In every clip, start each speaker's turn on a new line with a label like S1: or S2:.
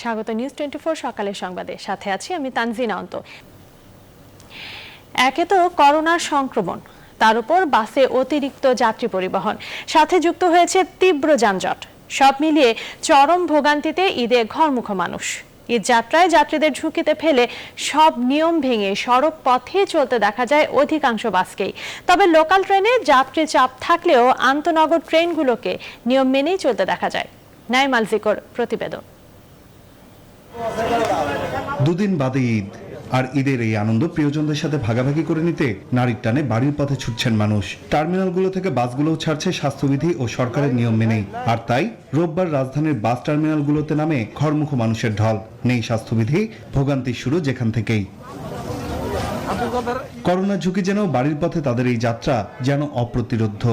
S1: স্বাগত নিউজ 24 সকালের সংবাদে, সাথে আছি আমি তানজিনা অন্ত। একে তো করোনার সংক্রমণ, তার উপর বাসে অতিরিক্ত যাত্রী পরিবহন, সাথে যুক্ত হয়েছে তীব্র যানজট। সব মিলিয়ে চরম ভোগান্তিতে ঈদে ঘরমুখো মানুষ। ঈদ যাত্রায় যাত্রীদের ঝুঁকিতে ফেলে সব নিয়ম ভেঙে সড়ক পথে চলতে দেখা যায় অধিকাংশ বাসকেই। তবে লোকাল ট্রেনে যাত্রী চাপ থাকলেও আন্তনগর ট্রেনগুলোকে নিয়ম মেনেই চলতে দেখা যায়। নাইম আল জিকর প্রতিবেদন।
S2: দুদিন বাদে ঈদ, আর ঈদের এই আনন্দ প্রিয়জনদের সাথে ভাগাভাগি করে নিতে নারীর টানে বাড়ির পথে ছুটছেন মানুষ। টার্মিনালগুলো থেকে বাসগুলোও ছাড়ছে স্বাস্থ্যবিধি ও সরকারের নিয়ম মেনেই। আর তাই রোববার রাজধানীর বাস টার্মিনালগুলোতে নামে ঘরমুখো মানুষের ঢল। নেই স্বাস্থ্যবিধি, ভোগান্তি শুরু যেখান থেকেই। করোনার ঝুঁকি যেন বাড়ির পথে তাদের এই যাত্রা যেন অপ্রতিরোধ্য।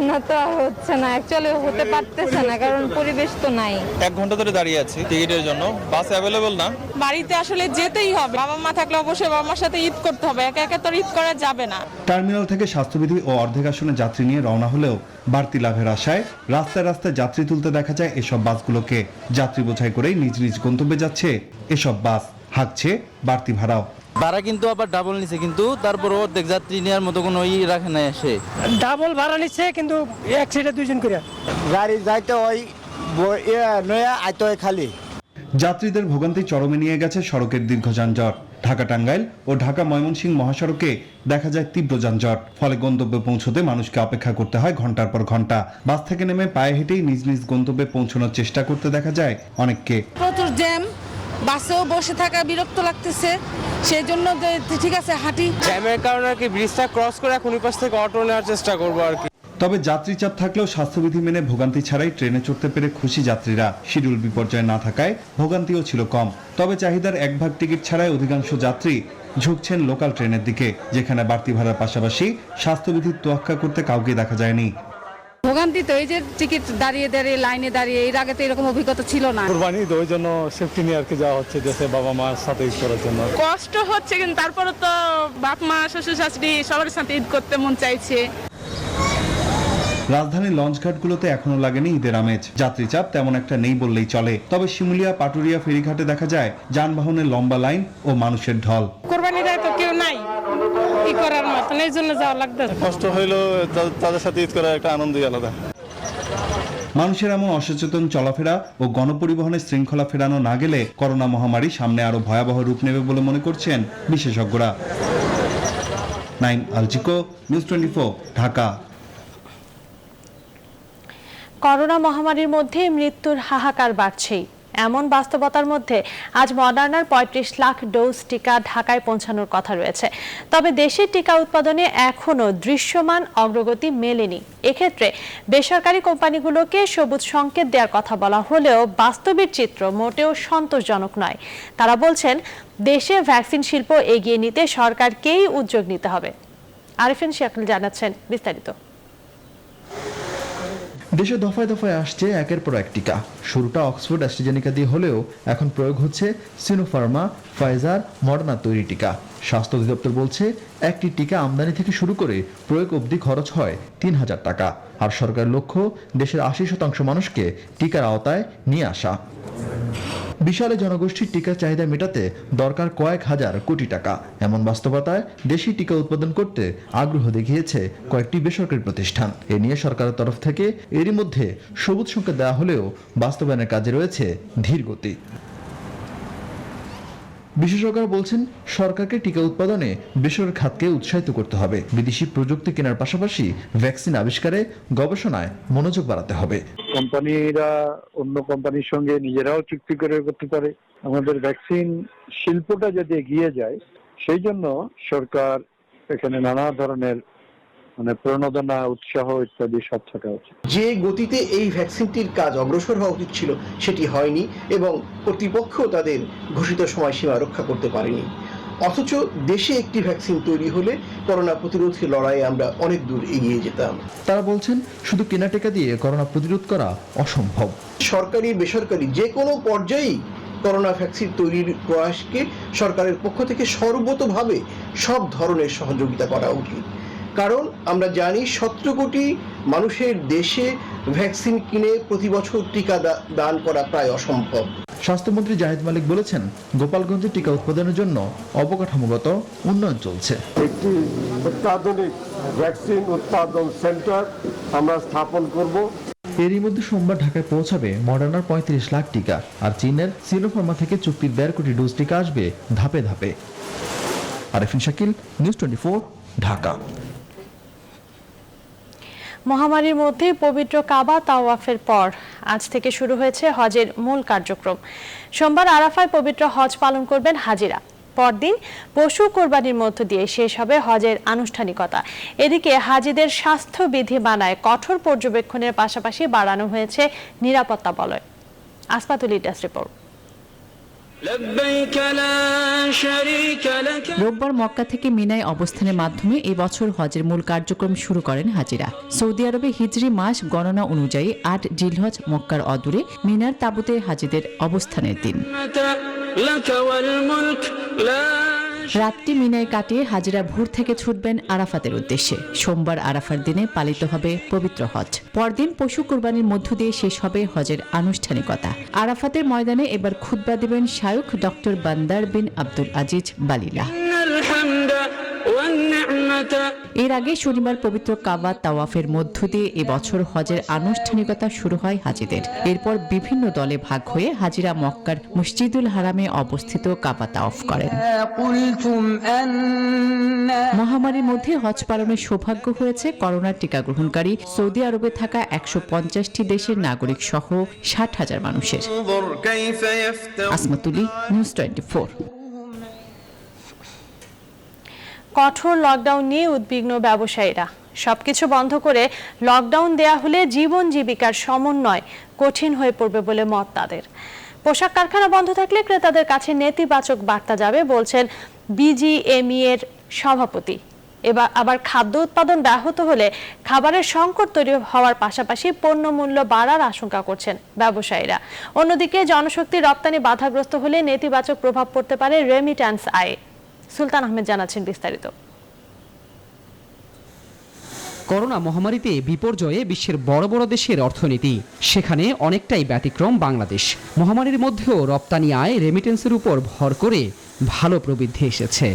S3: না তো হচ্ছে না, অ্যাকচুয়ালি হতে পারতেছে না, কারণ পরিবেশ তো নাই।
S4: 1 ঘন্টা ধরে দাঁড়িয়ে আছি টিকিটের জন্য, বাস অ্যাভেলেবল না।
S5: বাড়িতে আসলে যেতেই হবে, বাবা মা থাকলে অবশ্যই বাবা মার সাথে ঈদ করতে হবে, একা একা তো ঈদ করা যাবে না।
S2: টার্মিনাল থেকে স্বাস্থ্যবিধি ও অর্ধেক আসনে যাত্রী নিয়ে রওনা হলেও বাড়তি লাভের আশায় রাস্তায় রাস্তায় যাত্রী তুলতে দেখা যায় এসব বাসগুলোকে। যাত্রী বোঝাই করেই নিজ নিজ গন্তব্যে যাচ্ছে এসব বাস, হাঁকছে বাড়তি ভাড়াও।
S6: ভাড়া কিন্তু আবার ডাবল নিচ্ছে, কিন্তু তারপর অর্ধেক যাত্রী নেওয়ার মতো কোনো রাখে না। এসে
S7: ডাবল ভাড়া নিচ্ছে, কিন্তু এক সিটে 2 জন করে
S8: গাড়ি যাইতে ওই নয়া আইতে হয় খালি।
S2: যাত্রীদের ভোগান্তি চরমে নিয়ে গেছে সড়কের দীর্ঘ যানজট। ঢাকা টাঙ্গাইল ও ঢাকা ময়মনসিংহ মহাসড়কে দেখা যায় তীব্র যানজট। ফলে গন্তব্যে পৌঁছতে মানুষকে অপেক্ষা করতে হয় ঘন্টার পর ঘন্টা। বাস থেকে নেমে পায়ে হেঁটেই নিজ নিজ গন্তব্যে পৌঁছানোর চেষ্টা করতে দেখা যায় অনেককে।
S5: প্রচুর জ্যাম, বাসেও বসে থাকা বিরক্ত লাগতেছে, সেই জন্য ঠিক আছে হাঁটি।
S4: জ্যামের কারণে আর কি ব্রিজটা ক্রস করে এখন ওই পাশ থেকে অটো নেওয়ার চেষ্টা করবো আর কি।
S2: তবে যাত্রী চাপ থাকলেও স্বাস্থ্যবিধি মেনে ভোগান্তি ছাড়াই ট্রেনে চড়তে পেরে খুশি যাত্রীরা। শিডিউল বিপর্যয় না থাকায় ভোগান্তিও ছিল কম। তবে চাহিদার 1 ভাগ টিকিট ছাড়াই অধিকাংশ যাত্রী ঝুঁকছেন লোকাল ট্রেনের দিকে, যেখানে বাড়তি ভাড়ার পাশাপাশি স্বাস্থ্যবিধির তোয়াক্কা করতে কাউকে দেখা যায়নি।
S5: ভোগান্তি তো, এই যে টিকিট দাঁড়িয়ে দাঁড়িয়ে লাইনে দাঁড়িয়ে, এর আগে তো এরকম অভিজ্ঞতা ছিল না।
S9: কুরবানি ওই জন্য সেফটি নিয়ে আর কি যাওয়া হচ্ছে, দেশে বাবা মার সাথে ঈদ করার জন্য।
S5: কষ্ট হচ্ছে, কিন্তু তারপরে তো বাপ মা শ্বশুর শাশুড়ি সবার সাথে ঈদ করতে মন চাইছে।
S2: রাজধানীর লঞ্চঘাটগুলোতে এখনো লাগেনি ঈদের আমেজ। যাত্রী চাপ তেমন একটা নেই বললেই চলে। তবে শিমুলিয়া পাটুরিয়া ফেরিঘাটে দেখা যায় যানবাহনের লম্বা লাইন ও মানুষের ঢল।
S5: কোরবানি দেয় তো কেউ নাই কি করার মতন, এই জন্য যাওয়া লাগবে।
S9: কষ্ট হইলেও তাদের সাথে ঈদ করার একটা আনন্দই আলাদা।
S2: মানুষের এমন অসচেতন চলাফেরা ও গণপরিবহনের শৃঙ্খলা ফেরানো না গেলে করোনা মহামারী সামনে আরো ভয়াবহ রূপ নেবে বলে মনে করছেন বিশেষজ্ঞরা। নাইম আল জিকো, নিউজ 24, ঢাকা।
S1: করোনা মহামারীর মধ্যে মৃত্যুর হাহাকার বাড়ছেই। এমন বাস্তবতার মধ্যে আজ মডার্নার 35 লাখ ডোজ টিকা ঢাকায় পৌঁছানোর কথা রয়েছে। তবে দেশের টিকা উৎপাদনে এখনো দৃশ্যমান অগ্রগতি মেলেনি। এক্ষেত্রে বেসরকারি কোম্পানিগুলোকে সবুজ সংকেত দেওয়ার কথা বলা হলেও বাস্তবের চিত্র মোটেও সন্তোষজনক নয়। তারা বলছেন, দেশে ভ্যাকসিন শিল্প এগিয়ে নিতে সরকারকেই উদ্যোগ নিতে হবে। আরিফিন শাকিল জানাচ্ছেন বিস্তারিত।
S10: দেশে দফায় দফায় আসছে একের পর এক টিকা। শুরুটা অক্সফোর্ড অ্যাস্ট্রাজেনেকা দিয়ে হলেও এখন প্রয়োগ হচ্ছে সিনোফার্মা, ফাইজার, মডার্না তৈরি টিকা। স্বাস্থ্য অধিদপ্তর বলছে, একটি টিকা আমদানি থেকে শুরু করে প্রয়োগ অবধি খরচ হয় 3000 টাকা। আর সরকারের লক্ষ্য দেশের 80% মানুষকে টিকার আওতায় নিয়ে আসা। বিশাল জনগোষ্ঠীর টিকার চাহিদা মেটাতে দরকার কয়েক হাজার কোটি টাকা। এমন বাস্তবতায় দেশি টিকা উৎপাদন করতে আগ্রহ দেখিয়েছে কয়েকটি বেসরকারি প্রতিষ্ঠান। এ নিয়ে সরকারের তরফ থেকে এরই মধ্যে সবুজ সংকেত দেওয়া হলেও বাস্তবায়নের কাজে রয়েছে ধীর গতি। বিশেষজ্ঞরা বলছেন, সরকারকে টিকা উৎপাদনে বেসরকারি খাতকে উৎসাহিত করতে হবে। বিদেশি প্রযুক্তি কেনার পাশাপাশি ভ্যাকসিন আবিষ্কারে গবেষণায় মনোযোগ বাড়াতে হবে।
S11: কোম্পানিরা অন্য কোম্পানির সঙ্গে নিজেরাও চুক্তি করে করতে পারে। আমাদের ভ্যাকসিন শিল্পটা যদি এগিয়ে যায়, সেই জন্য সরকার এখানে নানা ধরনের প্রণোদনা, উৎসাহ ইত্যাদি সব থাকা উচিত।
S12: যে গতিতে এই ভ্যাকসিনটির কাজ অগ্রসর হওয়া উচিত ছিল সেটি হয়নি, এবং কর্তৃপক্ষ তাদের ঘোষিত সময়সীমা রক্ষা করতে পারেনি। অথচ দেশে একটি ভ্যাকসিন তৈরি হলে করোনা প্রতিরোধী লড়াইয়ে আমরা অনেক দূর এগিয়ে যেতাম।
S10: তারা বলছেন, শুধু কেনা টিকা দিয়ে করোনা প্রতিরোধ করা অসম্ভব।
S12: সরকারি বেসরকারি যে কোনো পর্যায়েই করোনা ভ্যাকসিন তৈরির প্রয়াসকে সরকারের পক্ষ থেকে সর্বতোভাবে সব ধরনের সহযোগিতা করা উচিত। কারণ আমরা জানি 17 কোটি মানুষের দেশে ভ্যাকসিন কিনে প্রতি বছর টিকা দান করা প্রায় অসম্ভব।
S10: স্বাস্থ্যমন্ত্রী জাহিদ মালিক বলেছেন, গোপালগঞ্জে টিকা উৎপাদনের জন্য অবকাঠামোগত উন্নয়ন চলছে।
S11: একটি অত্যাধুনিক ভ্যাকসিন উৎপাদন সেন্টার আমরা স্থাপন করব।
S10: এরই মধ্যে সোমবার ঢাকায় পৌঁছাবে মডার্নার 35 লাখ টিকা, আর চীনের সিনোফার্মা থেকে চুক্তির 1.5 কোটি ডোজ টিকা আসবে ধাপে ধাপে। আরিফিন শাকিল, নিউজ 24, ঢাকা।
S1: মহামারীর মধ্যে পবিত্র কাবা তাওয়াফের পর আজ থেকে শুরু হয়েছে হজের মূল কার্যক্রম। সোমবার আরাফায় পবিত্র হজ পালন করবেন হাজিরা। পরদিন পশু কোরবানির মধ্য দিয়ে শেষ হবে হজের আনুষ্ঠানিকতা। এদিকে হাজিদের স্বাস্থ্যবিধি মানায় কঠোর পর্যবেক্ষণের পাশাপাশি বাড়ানো হয়েছে নিরাপত্তা বলয়। আসমাতুল ইডাস রিপোর্ট।
S13: রোববার মক্কা থেকে মিনায় অবস্থানের মাধ্যমে এবছর হজের মূল কার্যক্রম শুরু করেন হাজিরা। সৌদি আরবে হিজরি মাস গণনা অনুযায়ী 8 জিলহজ মক্কার অদূরে মিনার তাঁবুতে হাজিদের অবস্থানের দিন। রাতটি মিনায় কাটিয়ে হাজিরা ভোর থেকে ছুটবেন আরাফাতের উদ্দেশ্যে। সোমবার আরাফার দিনে পালিত হবে পবিত্র হজ। পরদিন পশু কোরবানির মধ্য দিয়ে শেষ হবে হজের আনুষ্ঠানিকতা। আরাফাতের ময়দানে এবার খুতবা দেবেন শায়খ ডক্টর বান্দার বিন আব্দুল আজিজ বালিলা। এর আগে শনিবার পবিত্র কাবা তাওয়াফের মধ্য দিয়ে এবছর হজের আনুষ্ঠানিকতা শুরু হয় হাজিদের। এরপর বিভিন্ন দলে ভাগ হয়ে হাজিরা মক্কার মসজিদুল হারামে অবস্থিত কাবা তাওয়াফ করেন। মহামারীর মধ্যে হজ পালনের সৌভাগ্য হয়েছে করোনার টিকা গ্রহণকারী সৌদি আরবে থাকা 150টি দেশের নাগরিক সহ 60,000 মানুষের। আসমাতুলি, নিউজ 24।
S1: কঠোর লকডাউন নিয়ে উদ্বিগ্ন ব্যবসায়ীরা। সবকিছু বন্ধ করে লকডাউন দেয়া হলে জীবন জীবিকার সমন্বয় কঠিন হয়ে পড়বে বলে মত তাদের। পোশাক কারখানা বন্ধ থাকলে ক্রেতাদের কাছে নেতিবাচক বার্তা যাবে বলছেন বিজিএমই এর সভাপতি। আবার খাদ্য উৎপাদন ব্যাহত হলে খাবারের সংকট তৈরি হওয়ার পাশাপাশি পণ্য মূল্য বাড়ার আশঙ্কা করছেন ব্যবসায়ীরা। অন্যদিকে জনশক্তি রপ্তানি বাধাগ্রস্ত হলে নেতিবাচক প্রভাব পড়তে পারে রেমিট্যান্স আয়ে। সুলতান আহমেদ জানাচ্ছেন বিস্তারিত।
S14: করোনা মহামারীতে বিপর্যয়ে বিশ্বের বড় বড় দেশের অর্থনীতি, সেখানে অনেকটাই ব্যতিক্রম বাংলাদেশ। মহামারীর মধ্যেও রপ্তানি আয় রেমিটেন্সের উপর ভর করে ভালো প্রবৃদ্ধি এসেছে।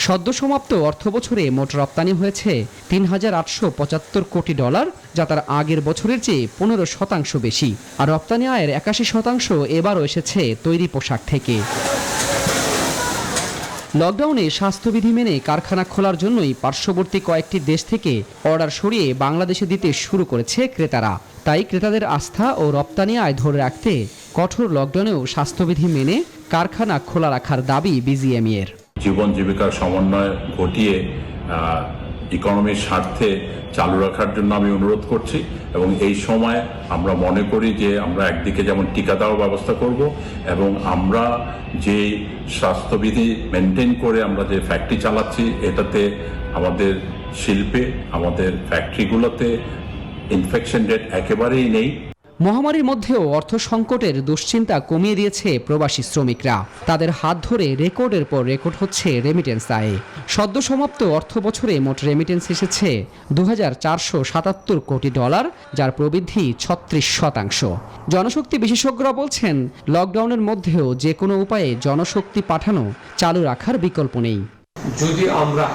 S14: সদ্য সমাপ্ত অর্থবছরে মোট রপ্তানি হয়েছে $3,875 কোটি, যা তার আগের বছরের চেয়ে 15% বেশি। আর রপ্তানি আয়ের 81% এবারও এসেছে তৈরি পোশাক থেকে। লকডাউনে স্বাস্থ্যবিধি মেনে কারখানা খোলার জন্যই পার্শ্ববর্তী কয়েকটি দেশ থেকে অর্ডার সরিয়ে বাংলাদেশে দিতে শুরু করেছে ক্রেতারা। তাই ক্রেতাদের আস্থা ও রপ্তানি আয় ধরে রাখতে কঠোর লকডাউনেও স্বাস্থ্যবিধি মেনে কারখানা খোলা রাখার দাবি বিজিএমই এর।
S15: জীবন জীবিকার সমন্বয় ঘটিয়ে ইকোনমির স্বার্থে চালু রাখার জন্য আমি অনুরোধ করছি। এবং এই সময় আমরা মনে করি যে আমরা একদিকে যেমন টিকা দেওয়ার ব্যবস্থা করব, এবং আমরা যে স্বাস্থ্যবিধি মেনটেন করে আমরা যে ফ্যাক্টরি চালাচ্ছি, এটাতে আমাদের শিল্পে, আমাদের ফ্যাক্টরিগুলোতে ইনফেকশন রেট একেবারেই নেই।
S14: মহামারীর মধ্যেও অর্থ সংকটের দুশ্চিন্তা কমিয়ে দিয়েছে প্রবাসী শ্রমিকরা। তাদের হাত ধরে রেকর্ডের পর রেকর্ড হচ্ছে রেমিটেন্স আয়ে। সদ্য সমাপ্ত অর্থ বছরে মোট রেমিটেন্স এসেছে $2,477 কোটি, যার প্রবৃদ্ধি 36%। জনশক্তি বিশেষজ্ঞরা বলছেন, লকডাউনের মধ্যেও যে কোনো উপায়ে জনশক্তি পাঠানো চালু রাখার বিকল্প নেই।
S16: যদি আমরা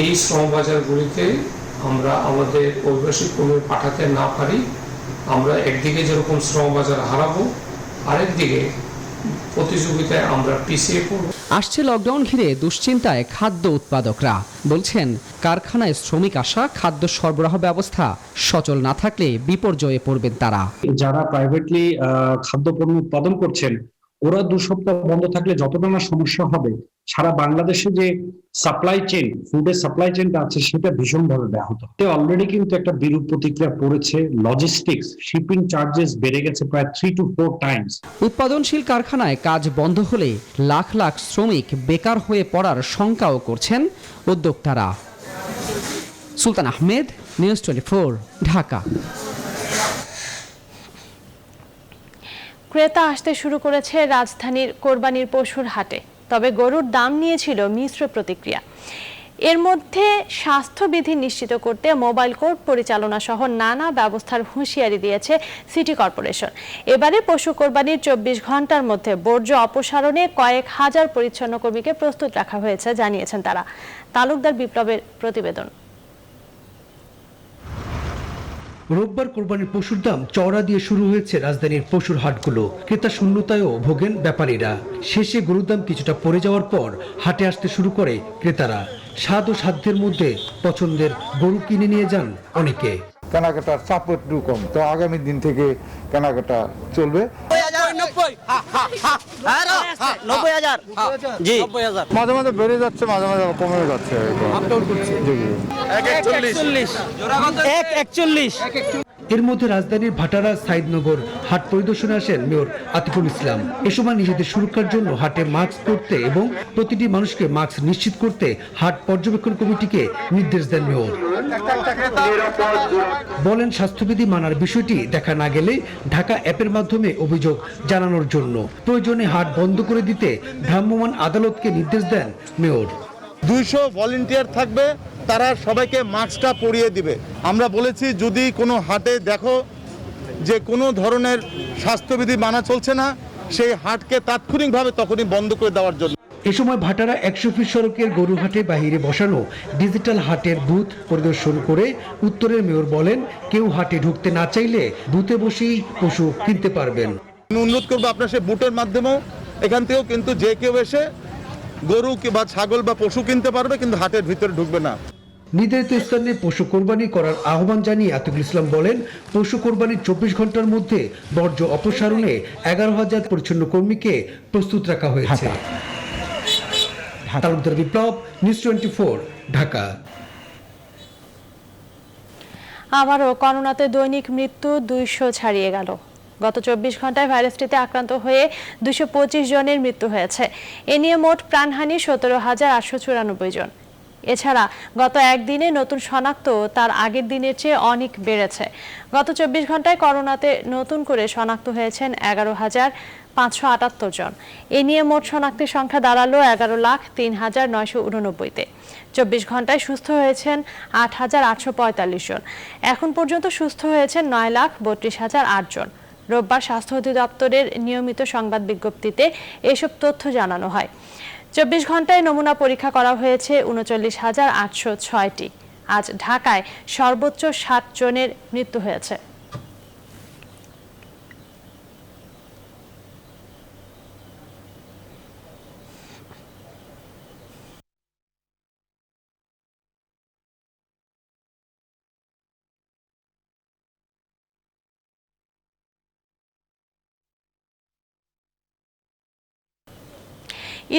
S16: এই শ্রমবাজারগুলিতে আমরা আমাদের অভিবাসী কর্মী পাঠাতে না পারি, আমরা একদিকে যেরকম শ্রমবাজার হারাবো, আরেকদিকে প্রতিযোগিতায় আমরা পিছিয়ে পড়ব।
S14: আসছে লকডাউন ঘিরে দুশ্চিন্তায় খাদ্য উৎপাদকরা। বলছেন, কারখানায় শ্রমিক আসা, খাদ্য সরবরাহ ব্যবস্থা সচল না থাকলে বিপর্যয়ে পড়বেন তারা।
S17: যারা প্রাইভেটলি খাদ্যপণ্য উৎপাদন করছেন, ওরা 2 সপ্তাহ বন্ধ থাকলে যতটা না সমস্যা হবে, সারা বাংলাদেশে যে সাপ্লাই চেইন, ফুডের সাপ্লাই চেইনটা আছে, সেটা ভীষণভাবে ব্যাহত। অলরেডি কিন্তু একটা বিরূপ প্রতিক্রিয়া পড়েছে। লজিস্টিক্স, শিপিং চার্জেস বেড়ে গেছে প্রায় 3 to 4 টাইমস।
S14: উৎপাদনশীল কারখানায় কাজ বন্ধ হলে লাখ লাখ শ্রমিক বেকার হয়ে পড়ার শঙ্কাও করছেন উদ্যোক্তারা। সুলতান আহমেদ, নিউজ 24, ঢাকা।
S1: ক্রেতা আসতে শুরু করেছে রাজধানীর কোরবানির পশুর হাটে, তবে গরুর দাম নিয়েছিল মিশ্র প্রতিক্রিয়া। এর মধ্যে স্বাস্থ্যবিধি নিশ্চিত করতে মোবাইল কোর্ট পরিচালনা সহ নানা ব্যবস্থার হুঁশিয়ারি দিয়েছে সিটি কর্পোরেশন। এবারে পশু কোরবানির 24 ঘন্টার মধ্যে বর্জ্য অপসারণে কয়েক হাজার পরিচ্ছন্ন কর্মীকে প্রস্তুত রাখা হয়েছে জানিয়েছেন তারা। তালুকদার বিপ্লবের প্রতিবেদন।
S18: রোববার কোরবানির পশুর দাম চওড়া দিয়ে শুরু হয়েছে রাজধানীর পশুর হাটগুলো। ক্রেতা শূন্যতায়ও ভোগেন ব্যাপারীরা। শেষে গরুর দাম কিছুটা পড়ে যাওয়ার পর হাটে আসতে শুরু করে ক্রেতারা। স্বাদ ও সাধ্যের মধ্যে পছন্দের গরু কিনে নিয়ে যান অনেকে।
S9: কেনাকাটার চাপ একটু কম, তো আগামী দিন থেকে কেনাকাটা চলবে। মাঝে মাঝে বেড়ে যাচ্ছে, মাঝে মাঝে কমে যাচ্ছে।
S18: এর মধ্যে রাজধানীর ভাটারা সাইদনগর হাট পরিদর্শনে আসেন মেয়র আতিকুল ইসলাম। এ সময় নিজেদের সুরক্ষার জন্য হাটে মাস্ক পরতে এবং প্রতিটি মানুষকে মাস্ক নিশ্চিত করতে হাট পর্যবেক্ষণ কমিটিকে নির্দেশ দেন মেয়র। বলেন স্বাস্থ্যবিধি মানার বিষয়টি দেখা না গেলে ঢাকা অ্যাপের মাধ্যমে অভিযোগ জানানোর জন্য প্রয়োজনে হাট বন্ধ করে দিতে ভ্রাম্যমাণ আদালতকে নির্দেশ দেন মেয়র।
S9: 200 ভলান্টিয়ার থাকবে, তারা সবাইকে মাস্কটা পরিয়ে দিবে। আমরা বলেছি যদি কোনো হাটে দেখো যে কোনো ধরনের স্বাস্থ্যবিধি মানা চলছে না, সেই হাটকে তাৎক্ষণিকভাবে তখনই বন্ধ করে দেওয়ার জন্য।
S18: এ সময় ভাটারা 100 ফিট সড়কের গরুহাটে বাহিরে বসানো ডিজিটাল হাটের বুথ পরিদর্শন করে উত্তরের মেয়র বলেন, কেউ হাটে ঢুকতে না চাইলে বুথে বসেই পশু কিনতে পারবেন।
S9: অনুরোধ করবো আপনার সে বুটের মাধ্যমেও এখান থেকেও কিন্তু যে কেউ এসে গরু বা ছাগল বা পশু কিনতে পারবে, কিন্তু হাটের ভিতরে ঢুকবে না।
S18: নির্ধারিত স্থানে পশু কোরবানি করার আহ্বান জানিয়ে আতিকুল ইসলাম বলেন, পশু কোরবানির 24 ঘন্টার মধ্যে বর্জ্য অপসারণে 11,000 পরিচ্ছন্ন কর্মীকে প্রস্তুত রাখা হয়েছে। তালুকদার বিপ্লব, নিউজ 24, ঢাকা।
S1: আবারও করোনাতে দৈনিক মৃত্যু 200 ছাড়িয়ে গেল। গত 24 ঘন্টায় ভাইরাসটিতে আক্রান্ত হয়ে 225 জনের মৃত্যু হয়েছে। এ নিয়ে মোট প্রাণহানি 17,894 জন। এছাড়া গত একদিনে নতুন শনাক্ত তার আগের দিনের চেয়ে অনেক বেড়েছে। গত 24 ঘন্টায় করোনাতে নতুন করে শনাক্ত হয়েছেন 11,578 জন। এ নিয়ে মোট শনাক্তের সংখ্যা দাঁড়ালো 11,03,989-তে। 24 ঘন্টায় সুস্থ হয়েছেন 8,845 জন। এখন পর্যন্ত সুস্থ হয়েছেন 9,32,008 জন। রোববার স্বাস্থ্য অধিদপ্তরের নিয়মিত সংবাদ বিজ্ঞপ্তিতে এসব তথ্য জানানো হয়। 24 ঘন্টায় নমুনা পরীক্ষা করা হয়েছে 39,806টি। আজ ঢাকায় সর্বোচ্চ 60 জনের মৃত্যু হয়েছে।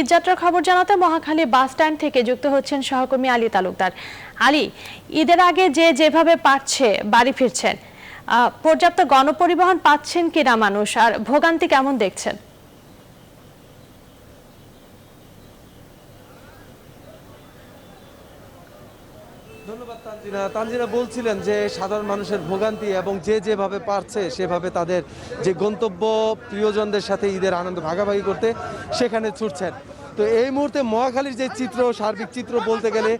S1: ঈদযাত্রার খবর জানাতে মহাখালী বাস স্ট্যান্ড থেকে যুক্ত হচ্ছেন সহকর্মী আলী তালুকদার। আলী, ঈদের আগে যেভাবে পারছে বাড়ি ফিরছেন, পর্যাপ্ত গণপরিবহন পাচ্ছেন কিনা মানুষ, আর ভোগান্তি কেমন দেখছেন?
S19: ধন্যবাদ তানজিনা বলছিলেন যে সাধারণ মানুষের ভোগান্তি এবং যেভাবে পারছে সেভাবে তাদের যে গন্তব্য প্রিয়জনদের সাথে ঈদের আনন্দ ভাগাভাগি করতে সেখানে ছুটছেন। তো এই মুহূর্তে মহাখালীর যে চিত্র, সার্বিক চিত্র বলতে গেলে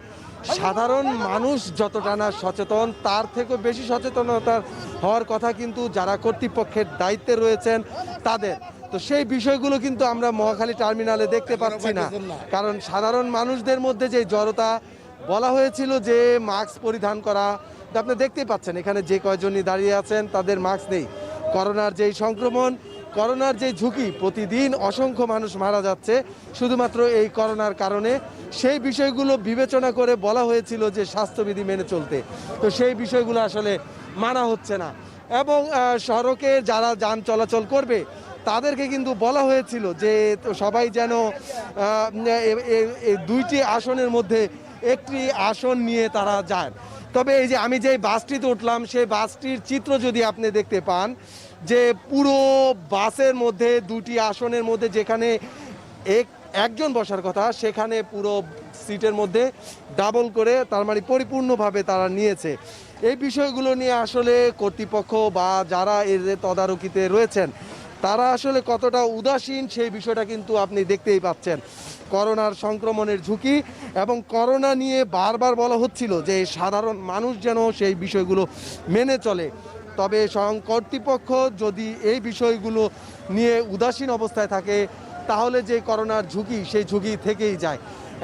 S19: সাধারণ মানুষ যতটা না সচেতন, তার থেকেও বেশি সচেতনতার হওয়ার কথা কিন্তু যারা কর্তৃপক্ষের দায়িত্বে রয়েছেন তাদের। তো সেই বিষয়গুলো কিন্তু আমরা মহাখালী টার্মিনালে দেখতে পাচ্ছি না, কারণ সাধারণ মানুষদের মধ্যে যে জড়তা, বলা হয়েছিল যে মাস্ক পরিধান করা, আপনি দেখতেই পাচ্ছেন এখানে যে কয়জনই দাঁড়িয়ে আছেন তাদের মাস্ক নেই। করোনার যেই সংক্রমণ, করোনার যে ঝুঁকি, প্রতিদিন অসংখ্য মানুষ মারা যাচ্ছে শুধুমাত্র এই করোনার কারণে, সেই বিষয়গুলো বিবেচনা করে বলা হয়েছিল যে স্বাস্থ্যবিধি মেনে চলতে। তো সেই বিষয়গুলো আসলে মানা হচ্ছে না। এবং সড়কে যারা যান চলাচল করবে তাদেরকে কিন্তু বলা হয়েছিল যে সবাই যেন দুইটি আসনের মধ্যে একটি আসন নিয়ে তারা যায়। তবে এই যে আমি যে বাসটিতে উঠলাম, সেই বাসটির চিত্র যদি আপনি দেখতে পান, যে পুরো বাসের মধ্যে দুটি আসনের মধ্যে যেখানে একজন বসার কথা, সেখানে পুরো সিটের মধ্যে ডাবল করে, তার মানে পরিপূর্ণভাবে তারা নিয়েছে। এই বিষয়গুলো নিয়ে আসলে কর্তৃপক্ষ বা যারা এর তদারকিতে রয়েছেন তারা আসলে কতটা উদাসীন সেই বিষয়টা কিন্তু আপনি দেখতেই পাচ্ছেন। করোনার সংক্রমণের ঝুঁকি এবং করোনা নিয়ে বারবার বলা হচ্ছিল যে সাধারণ মানুষ যেন সেই বিষয়গুলো মেনে চলে, তবে কর্তৃপক্ষ যদি এই বিষয়গুলো নিয়ে উদাসীন অবস্থায় থাকে তাহলে যে করোনার ঝুঁকি সেই ঝুঁকি থেকেই যায়।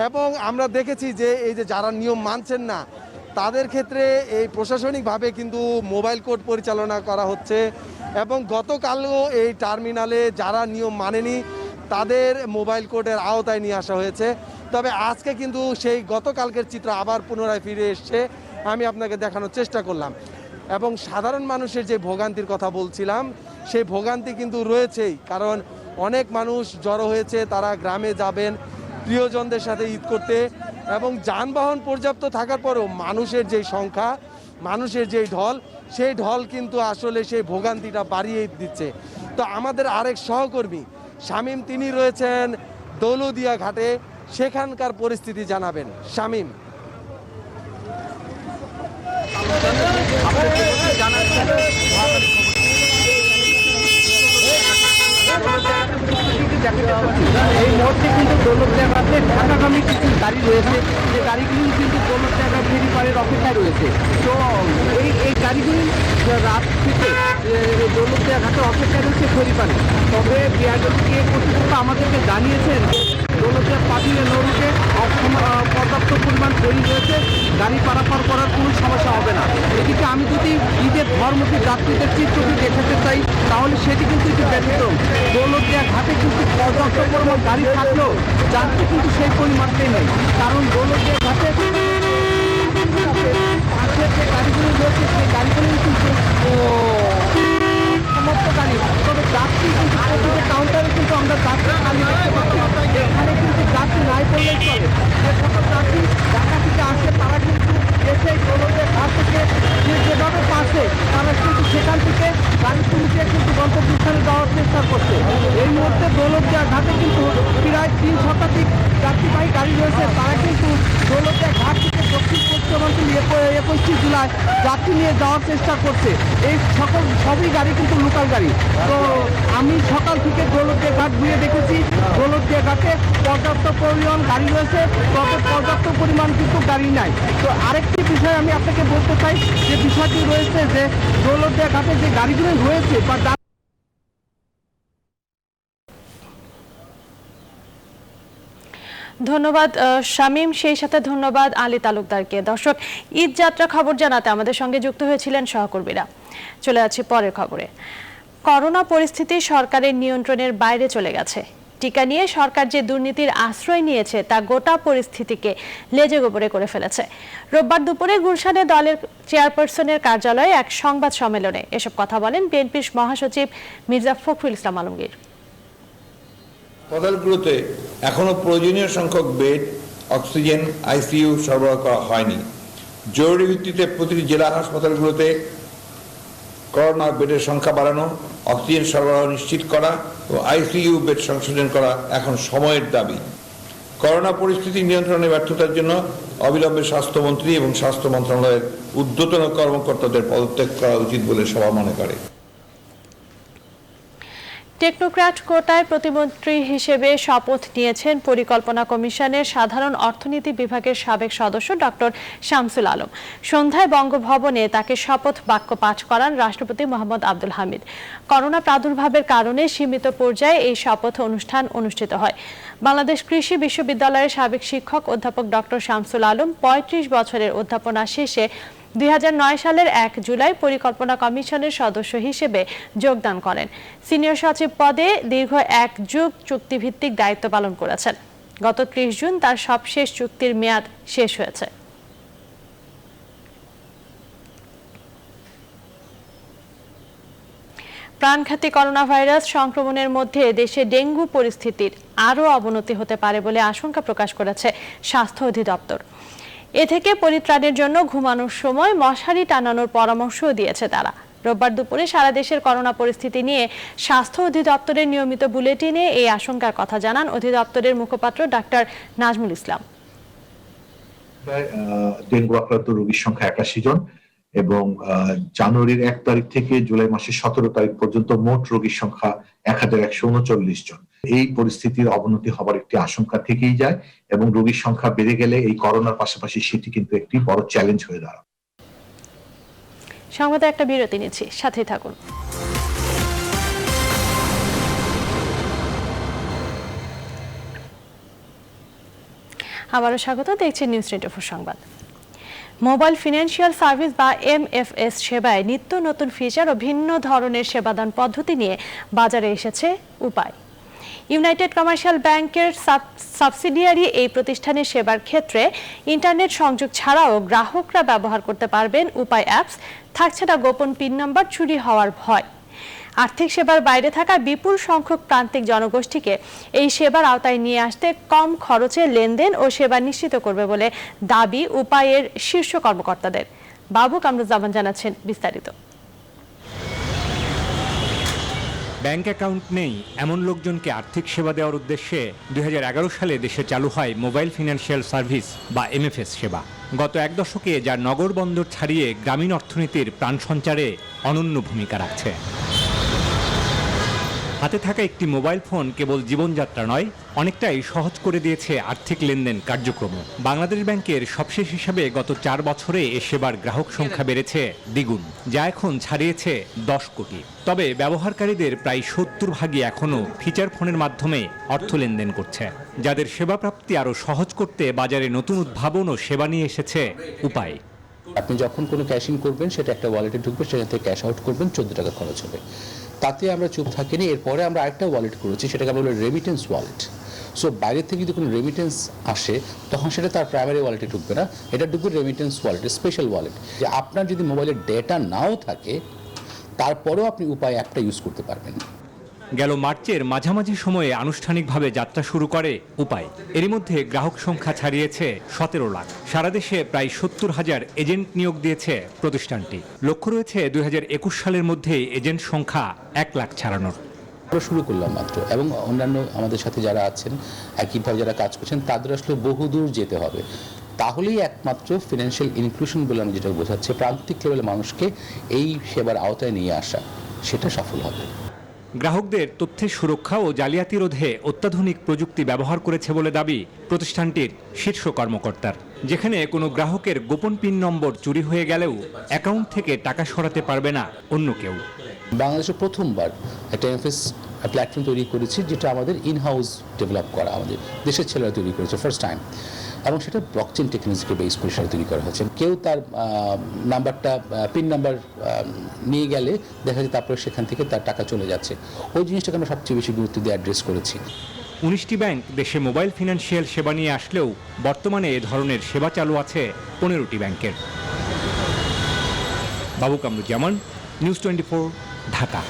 S19: এবং আমরা দেখেছি যে এই যে যারা নিয়ম মানছেন না তাদের ক্ষেত্রে এই প্রশাসনিকভাবে কিন্তু মোবাইল কোর্ট পরিচালনা করা হচ্ছে এবং গতকালও এই টার্মিনালে যারা নিয়ম মানেনি তাদের মোবাইল কোর্টের আওতায় নিয়ে আসা হয়েছে। তবে আজকে কিন্তু সেই গতকালকের চিত্র আবার পুনরায় ফিরে এসছে, আমি আপনাকে দেখানোর চেষ্টা করলাম। এবং সাধারণ মানুষের যে ভোগান্তির কথা বলছিলাম সেই ভোগান্তি কিন্তু রয়েছেই, কারণ অনেক মানুষ জড়ো হয়েছে, তারা গ্রামে যাবেন প্রিয়জনদের সাথে ঈদ করতে, এবং যানবাহন পর্যাপ্ত থাকার পরেও মানুষের যেই সংখ্যা, মানুষের যেই ঢল, সেই ঢল কিন্তু আসলে সেই ভোগান্তিটা বাড়িয়ে দিচ্ছে। তো আমাদের আরেক সহকর্মী শামীম তিনি রয়েছেন দৌলদিয়া ঘাটে, সেখানকার পরিস্থিতি জানাবেন। শামীম,
S7: এই মুহূর্তে কিন্তু দৌলতদিয়া ঘাটে ঢাকাগামী কিছু গাড়ি রয়েছে, যে গাড়িগুলি কিন্তু দৌলতদিয়া ফেরি পাড়ের অপেক্ষায় রয়েছে। তো এই গাড়িগুলি রাত থেকে দৌলতদিয়া ঘাটে অপেক্ষায় রয়েছে ফেরি পাড়ে। তবে বিআরটিএ কর্তৃপক্ষ আমাদেরকে জানিয়েছেন দৌলতদিয়া পাটিয়া নৌরুটে পর্যাপ্ত পরিমাণ ফেরি রয়েছে, গাড়ি পারাপার করার কোনো সমস্যা হবে না। এদিকে আমি যদি ঈদের ধর্মকে যাত্রীদের চিত্রটি দেখাতে চাই তাহলে সেটি কিন্তু একটি ব্যতিক্রম। দৌলতদিয়া ঘাটে কিন্তু পর্যাপ্ত পরিমাণ গাড়ি থাকলেও যাত্রী কিন্তু সেই পরিমাণটাই নেই, কারণ দৌলতদিয়া ঘাটে পাশের যে গাড়িগুলি রয়েছে সেই গাড়িগুলি কিন্তু সমস্ত গাড়ি, তবে যাত্রী কিন্তু প্রতিটি কাউন্টারে কিন্তু আমরা যাত্রী খালি দেখতে পাচ্ছি। এখানে কিন্তু যাত্রী নাই বললেই চলে। যে সকল যাত্রী ঢাকা থেকে আসে তারা কিন্তু এসে দৌলতদিয়া ঘাট থেকে যেভাবে পাশে তারা কিন্তু সেখান থেকে গাড়ি তুলতে কিন্তু গন্তব্যস্থানে যাওয়ার চেষ্টা করছে। এই মুহূর্তে দৌলতদিয়া ঘাটে কিন্তু প্রায় 3 শতাধিক যাত্রীবাহী গাড়ি রয়েছে, তারা কিন্তু দৌলতদিয়া ঘাট থেকে দক্ষিণ পশ্চিমাঞ্চল 21 জুলাই যাত্রী নিয়ে যাওয়ার চেষ্টা করছে। এই সবই গাড়ি কিন্তু লোকাল গাড়ি। তো আমি সকাল থেকে দৌলতদিয়া ঘাট ঘুরে দেখেছি, দৌলতদিয়া ঘাটে পর্যাপ্ত পরিমাণ গাড়ি রয়েছে, তবে পর্যাপ্ত পরিমাণ কিন্তু গাড়ি নাই। তো আরেকটি বিষয় আমি আপনাকে বলতে চাই, যে বিষয়টি রয়েছে যে দৌলতদিয়া ঘাটে যে গাড়িগুলো রয়েছে বা
S1: ধন্যবাদ শামীম, সেই সাথে ধন্যবাদ আলী তালুকদারকে। দর্শক, ঈদ যাত্রা খবর জানাতে আমাদের সঙ্গে যুক্ত হয়েছিলেন সহকর্মীরা। চলে যাচ্ছি পরের খবরে। করোনা পরিস্থিতি সরকারের নিয়ন্ত্রণের বাইরে চলে গেছে। টিকা নিয়ে সরকার যে দুর্নীতির আশ্রয় নিয়েছে তা গোটা পরিস্থিতিকে লেজে গোবরে করে ফেলেছে। রোববার দুপুরে গুলশানে দলের চেয়ারপারসনের কার্যালয়ে এক সংবাদ সম্মেলনে এসব কথা বলেন বিএনপির মহাসচিব মির্জা ফখরুল ইসলাম আলমগীর।
S20: হাসপাতালগুলোতে এখনো প্রয়োজনীয় সংখ্যক বেড, অক্সিজেন, আইসিইউ সরবরাহ করা হয়নি। জরুরি ভিত্তিতে প্রতিটি জেলা হাসপাতালগুলোতে করোনা বেডের সংখ্যা বাড়ানো, অক্সিজেন সরবরাহ নিশ্চিত করা ও আইসিইউ বেড সংশোধন করা এখন সময়ের দাবি। করোনা পরিস্থিতি নিয়ন্ত্রণে ব্যর্থতার জন্য অবিলম্বে স্বাস্থ্যমন্ত্রী এবং স্বাস্থ্য মন্ত্রণালয়ের ঊর্ধ্বতন কর্মকর্তাদের পদত্যাগ করা উচিত বলে সভা মনে করে।
S1: টেকনোক্র্যাট কোটায় প্রতিমন্ত্রী হিসেবে শপথ নিয়েছেন পরিকল্পনা কমিশনের সাধারণ অর্থনীতি বিভাগের সাবেক সদস্য ডক্টর শামসুল আলম। সন্ধ্যায় বঙ্গভবনে তাকে শপথ বাক্য পাঠ করান রাষ্ট্রপতি মোহাম্মদ আব্দুল হামিদ। করোনা প্রাদুর্ভাবের কারণে সীমিত পর্যায়ে এই শপথ অনুষ্ঠান অনুষ্ঠিত হয়। বাংলাদেশ কৃষি বিশ্ববিদ্যালয়ের সাবেক শিক্ষক অধ্যাপক ডক্টর শামসুল আলম 35 বছরের অধ্যাপনা শেষে 2009 সালের 1 জুলাই পরিকল্পনা কমিশনের সদস্য হিসেবে যোগদান করেন। সিনিয়র সচিব পদে দীর্ঘ 1 যুগ চুক্তিভিত্তিক দায়িত্ব পালন করেছেন। গত 30 জুন তার সবশেষ চুক্তির মেয়াদ শেষ হয়েছে। প্রাণঘাতী করোনা ভাইরাস সংক্রমণের মধ্যে দেশে ডেঙ্গু পরিস্থিতির আরও অবনতি হতে পারে বলে আশঙ্কা প্রকাশ করেছে স্বাস্থ্য অধিদপ্তর। এ থেকে পরিত্রাণের জন্য ঘুমানোর সময় মশারি টানানোর পরামর্শ দিয়েছে তারা। রোববার দুপুরে সারা দেশের করোনা পরিস্থিতি নিয়ে স্বাস্থ্য অধিদপ্তরের নিয়মিত বুলেটিনে এই আশঙ্কার কথা জানান অধিদপ্তরের মুখপাত্র ডাক্তার নাজমুল ইসলাম।
S21: ডেঙ্গু আক্রান্ত রোগীর সংখ্যা 81 জন এবং জানুয়ারির 1 তারিখ থেকে জুলাই মাসের 17 তারিখ পর্যন্ত মোট রোগীর সংখ্যা 1139 জন। এই পরিস্থিতির অবনতি হবার একটি আশঙ্কা থেকেই যায় এবং রোগীর সংখ্যা বেড়ে গেলে এই করোনার পাশাপাশি সেটি কিন্তু একটি বড় চ্যালেঞ্জ হয়ে দাঁড়ায়।
S1: সংবাদে একটা বিরতি নিচ্ছি, সাথেই থাকুন। আবারও স্বাগত, দেখছেন নিউজ 24 সংবাদ। মোবাইল ফিনান্সিয়াল সার্ভিস বা MFS সেবায় নিত্য নতুন ফিচার ও ভিন্ন ধরনের সেবাদান পদ্ধতি নিয়ে বাজারে এসেছে উপায়। ইউনাইটেড কমার্শিয়াল ব্যাংকের সাবসিডিয়ারি এই প্রতিষ্ঠানের সেবার ক্ষেত্রে ইন্টারনেট সংযোগ ছাড়াও গ্রাহকরা ব্যবহার করতে পারবেন উপায় অ্যাপস। থাকছে না গোপন পিন নাম্বার চুরি হওয়ার ভয়। আর্থিক সেবার বাইরে থাকা বিপুল সংখ্যক প্রান্তিক জনগোষ্ঠীকে এই সেবার আওতায় নিয়ে আসতে কম খরচে লেনদেন ও সেবা নিশ্চিত করবে বলে দাবি উপায়ের শীর্ষ কর্মকর্তাদের। বাবু কামরুজ্জামান জানাচ্ছেন বিস্তারিত।
S22: ব্যাংক অ্যাকাউন্ট নেই এমন লোকজনকে আর্থিক সেবা দেওয়ার উদ্দেশ্যে 2011 সালে দেশে চালু হয় মোবাইল ফিনান্সিয়াল সার্ভিস বা MFS সেবা। গত এক দশকে যা নগর বন্দর ছাড়িয়ে গ্রামীণ অর্থনীতির প্রাণ সঞ্চারে অনন্য ভূমিকা রাখছে। হাতে থাকা একটি মোবাইল ফোন কেবল জীবনযাত্রা নয়, অনেকটাই সহজ করে দিয়েছে আর্থিক লেনদেন কার্যক্রম। বাংলাদেশ ব্যাংকের সবশেষ হিসাবে গত 4 বছরে এ সেবার গ্রাহক সংখ্যা বেড়েছে দ্বিগুণ, যা এখন ছাড়িয়েছে 10 কোটি। তবে ব্যবহারকারীদের প্রায় 70 ভাগই এখনও ফিচার ফোনের মাধ্যমে অর্থ লেনদেন করছে। যাদের সেবা প্রাপ্তি আরও সহজ করতে বাজারে নতুন উদ্ভাবন ও সেবা নিয়ে এসেছে উপায়।
S23: আপনি যখন কোনো ক্যাশ ইন করবেন সেটা একটা ওয়ালেটে ঢুকবে, সেখান থেকে ক্যাশ আউট করবেন, 14 টাকা খরচ হবে। তাতে আমরা চুপ থাকিনি, এরপরে আমরা আরেকটা ওয়ালেট করেছি, সেটাকে আমরা বলি রেমিটেন্স ওয়ালেট। সো বাইরে থেকে যদি কোনো রেমিটেন্স আসে তখন সেটা তার প্রাইমারি ওয়ালেটে ঢুকবে না, এটা ঢুকবে রেমিটেন্স ওয়ালেটে, স্পেশাল ওয়ালেট। যে আপনার যদি মোবাইলের ডেটা নাও থাকে তারপরেও আপনি উপায় অ্যাপটা ইউজ করতে পারবেন।
S22: গেল মার্চের মাঝামাঝি সময়ে আনুষ্ঠানিকভাবে যাত্রা শুরু করে উপায়। এরই মধ্যে গ্রাহক সংখ্যা ছাড়িয়েছে 17 লাখ। সারা দেশে প্রায় 70,000 এজেন্ট নিয়োগ দিয়েছে প্রতিষ্ঠানটি। লক্ষ্য রয়েছে 2021 সালের মধ্যে এজেন্ট সংখ্যা 1 লাখ ছাড়ানোর।
S23: আমরা শুরু করলাম মাত্র, এবং অন্যান্য আমাদের সাথে যারা আছেন একইভাবে যারা কাজ করছেন তাদের আসলে বহুদূর যেতে হবে। তাহলেই একমাত্র ফিনান্সিয়াল ইনক্লুশন বলে আমি যেটা বোঝাচ্ছি, প্রান্তিক লেভেলের মানুষকে এই সেবার আওতায় নিয়ে আসা, সেটা সফল হবে।
S22: গ্রাহকদের তথ্যের সুরক্ষা ও জালিয়াতি রোধে অত্যাধুনিক প্রযুক্তি ব্যবহার করেছে বলে দাবি প্রতিষ্ঠানটির শীর্ষ কর্মকর্তার। যেখানে কোনো গ্রাহকের গোপন পিন নম্বর চুরি হয়ে গেলেও অ্যাকাউন্ট থেকে টাকা সরাতে পারবে না অন্য কেউ।
S23: বাংলাদেশে প্রথমবার একটা MFS প্ল্যাটফর্ম তৈরি করেছি, যেটা আমাদের ইনহাউস ডেভেলপ করা, আমাদের দেশের ছেলেরা তৈরি করেছে ফার্স্ট টাইম, এবং সেটা ব্লকচেন টেকনোলজিকে বেস করে সেটা তৈরি করা হয়েছে। কেউ তার নাম্বারটা পিন নাম্বার নিয়ে গেলে দেখা যায় তারপরে সেখান থেকে তার টাকা চলে যাচ্ছে। ওই জিনিসটাকে আমরা সবচেয়ে বেশি গুরুত্ব দিয়ে অ্যাড্রেস করেছি।
S22: 19টি ব্যাংক দেশে মোবাইল ফিনান্সিয়াল সেবা নিয়ে আসলেও বর্তমানে এ ধরনের সেবা চালু আছে 15টি ব্যাংকের। বাবু কামরুজ্জামান, নিউজ 24, ঢাকা।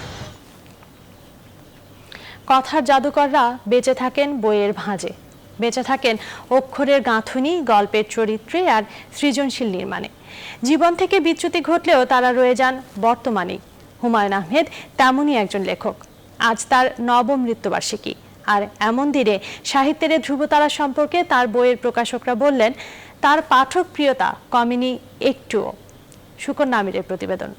S1: কথার জাদুকররা বেঁচে থাকেন বইয়ের ভাঁজে, বেঁচে থাকেন অক্ষরের গাঁথুনি, গল্পের চরিত্রে আর সৃজনশীল নির্মাণে। জীবন থেকে বিচ্যুতি ঘটলেও তারা রয়ে যান বর্তমানেই। হুমায়ুন আহমেদ তেমনই একজন লেখক। আজ তার নবম মৃত্যুবার্ষিকী, আর এমন দিনে সাহিত্যের ধ্রুবতারা সম্পর্কে তার বইয়ের প্রকাশকরা বললেন তার পাঠক প্রিয়তা কমেনি একটুও। শুকর নামিরের প্রতিবেদন।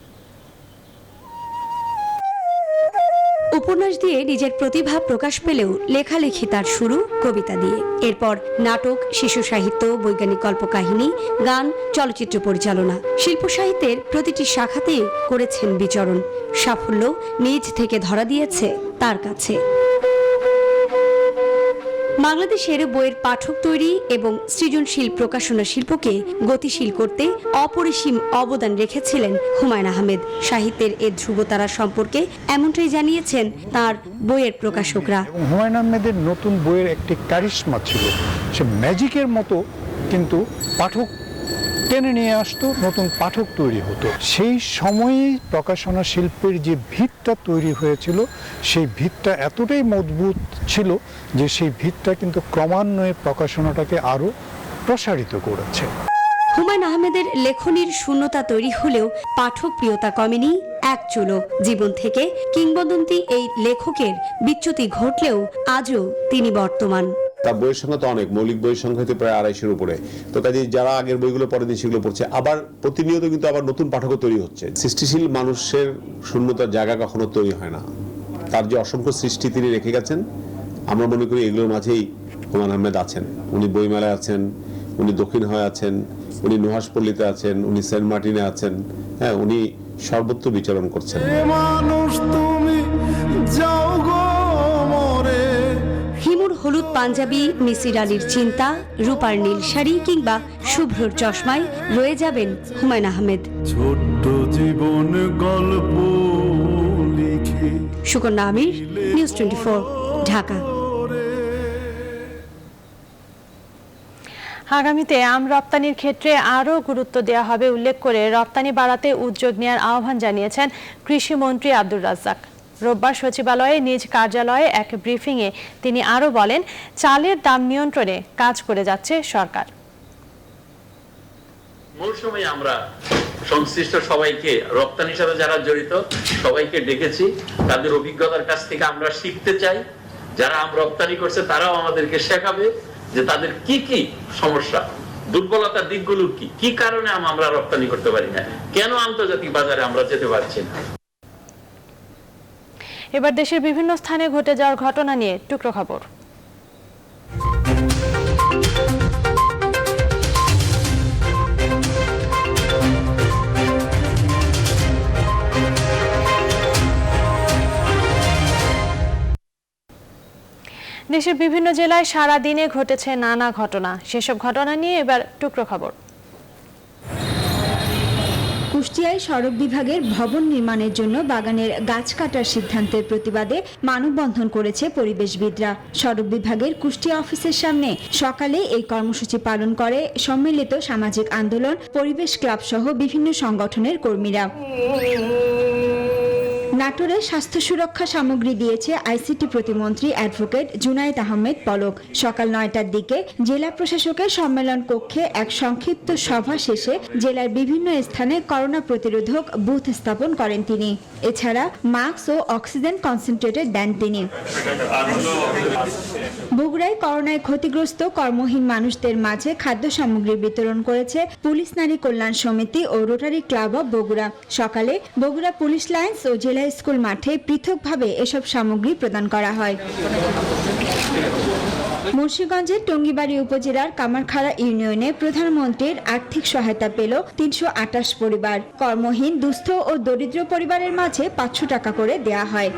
S24: উপন্যাস দিয়ে নিজের প্রতিভা প্রকাশ পেলেও লেখালেখি তার শুরু কবিতা দিয়ে, এরপর নাটক, শিশু সাহিত্য, বৈজ্ঞানিক কল্পকাহিনী, গান, চলচ্চিত্র পরিচালনা, শিল্প সাহিত্যের প্রতিটি শাখাতেই করেছেন বিচরণ। সাফল্য নিজ থেকে ধরা দিয়েছে তার কাছে। বাংলাদেশের বইয়ের পাঠক তৈরি এবং সৃজনশীল প্রকাশনা শিল্পকে গতিশীল করতে অপরিসীম অবদান রেখেছিলেন হুমায়ুন আহমেদ। সাহিত্যের এ ধ্রুবতারা সম্পর্কে এমনটাই জানিয়েছেন তার বইয়ের প্রকাশকরা।
S25: হুমায়ুন আহমেদের নতুন বইয়ের একটি কারিশমা ছিল, সে ম্যাজিকের মতো কিন্তু পাঠক টেনে নিয়ে আসতো, নতুন পাঠক তৈরি হতো। সেই সময়ে প্রকাশনা শিল্পের যে ভিতটা তৈরি হয়েছিল, সেই ভিতটা এতটাই মজবুত ছিল যে সেই ভিতটা কিন্তু ক্রমান্বয়ে প্রকাশনাটাকে আরো প্রসারিত করেছে।
S24: হুমায়ুন আহমেদের লেখনীর শূন্যতা তৈরি হলেও পাঠক প্রিয়তা কমেনি এক চুলো। জীবন থেকে কিংবদন্তি এই লেখকের বিচ্যুতি ঘটলেও আজও তিনি বর্তমান।
S3: তার বইয়ের সংখ্যা তো অনেক, মৌলিক বইয়ের সংখ্যা তো প্রায় 250-এর উপরে। তো কাজে যারা আগের বইগুলো পড়েনি সেগুলো পড়ছে, আবার প্রতিনিয়ত কিন্তু আবার নতুন পাঠকও তৈরি হচ্ছে। সৃষ্টিশীল মানুষের শূন্যতার জায়গা কখনো তৈরি হয় না। তার যে অসংখ্য সৃষ্টি তিনি রেখে গেছেন, আমরা মনে করি এগুলোর মাঝেই হুমায়ূন আহমেদ আছেন। উনি বইমেলায় আছেন, উনি দক্ষিণ হয় আছেন, উনি নুহাসপল্লীতে আছেন, উনি সেন্ট মার্টিনে আছেন, হ্যাঁ, উনি সর্বত্র বিচরণ করছেন।
S24: হিমুর হলুদ পাঞ্জাবি, মিসির আলীর চিন্তা, রূপার নীল শাড়ি কিংবা শুভ্রর চশমায় রয়ে যাবেন হুমায়ূন আহমেদ।
S4: ছোট্ট জীবন গল্প লিখে।
S24: সুকন্যা আমির, নিউজ 24, ঢাকা।
S1: আগামীতে আম রপ্তানির ক্ষেত্রে আরও গুরুত্ব দেওয়া হবে উল্লেখ করে রপ্তানি বাড়াতে উদ্যোগ নেওয়ার আহ্বান জানিয়েছেন কৃষিমন্ত্রী আব্দুর রাজ্জাক। রোববার সচিবালয়ে নিজ কার্যালয়ে এক ব্রিফিংয়ে তিনি আরও বলেন, চালের দাম নিয়ন্ত্রণে কাজ করে যাচ্ছে সরকার।
S5: মৌসুমে আমরা সংশ্লিষ্ট সবাইকে, রপ্তানির সাথে যারা জড়িত সবাইকে ডেকেছি। তাদের অভিজ্ঞতার কাছ থেকে আমরা শিখতে চাই। যারা আম রপ্তানি করছে তারাও আমাদেরকে শেখাবে যে তাদের কি কি সমস্যা, দুর্বলতার দিকগুলো কি কারণে আমরা রপ্তানি করতে পারি না, কেন আন্তর্জাতিক বাজারে আমরা যেতে পারছি না।
S1: এবার দেশের বিভিন্ন স্থানে ঘটে যাওয়ার ঘটনা নিয়ে টুকরো খবর। দেশের বিভিন্ন জেলায় সারা দিনে ঘটেছে নানা ঘটনা। সেসব ঘটনা নিয়ে এবার টুকরো খবর।
S6: কুষ্টিয়ায় সড়ক বিভাগের ভবন নির্মাণের জন্য বাগানের গাছ কাটার সিদ্ধান্তের প্রতিবাদে মানববন্ধন করেছে পরিবেশবিদরা। সড়ক বিভাগের কুষ্টিয়া অফিসের সামনে সকালে এই কর্মসূচি পালন করে সম্মিলিত সামাজিক আন্দোলন, পরিবেশ ক্লাব সহ বিভিন্ন সংগঠনের কর্মীরা। নাটোরে স্বাস্থ্য সুরক্ষা সামগ্রী দিয়েছে আইসিটি প্রতিমন্ত্রী অ্যাডভোকেট জুনায়েদ আহমেদ পলক। সকাল 9টার দিকে জেলা প্রশাসকের সম্মেলন কক্ষে এক সংক্ষিপ্ত সভা শেষে জেলার বিভিন্ন স্থানে করোনা প্রতিরোধক বুথ স্থাপন করেন তিনি। এছাড়া মাস্ক ও অক্সিজেন কনসেন্ট্রেটর দেন তিনি। বগুড়ায় করোনায় ক্ষতিগ্রস্ত কর্মহীন মানুষদের মাঝে খাদ্য সামগ্রী বিতরণ করেছে পুলিশ নারী কল্যাণ সমিতি ও রোটারি ক্লাব অব বগুড়া। সকালে বগুড়া পুলিশ লাইন্স ও জেলা স্কুল মাঠে পৃথকভাবে এসব সামগ্রী প্রদান করা হয়। মুন্সিগঞ্জের টঙ্গিবাড়ি উপজেলার কামারখাড়া ইউনিয়নে প্রধানমন্ত্রীর আর্থিক সহায়তা পেল 328 পরিবার। কর্মহীন, দুস্থ ও দরিদ্র পরিবারের মাঝে 500 টাকা করে দেয়া হয়।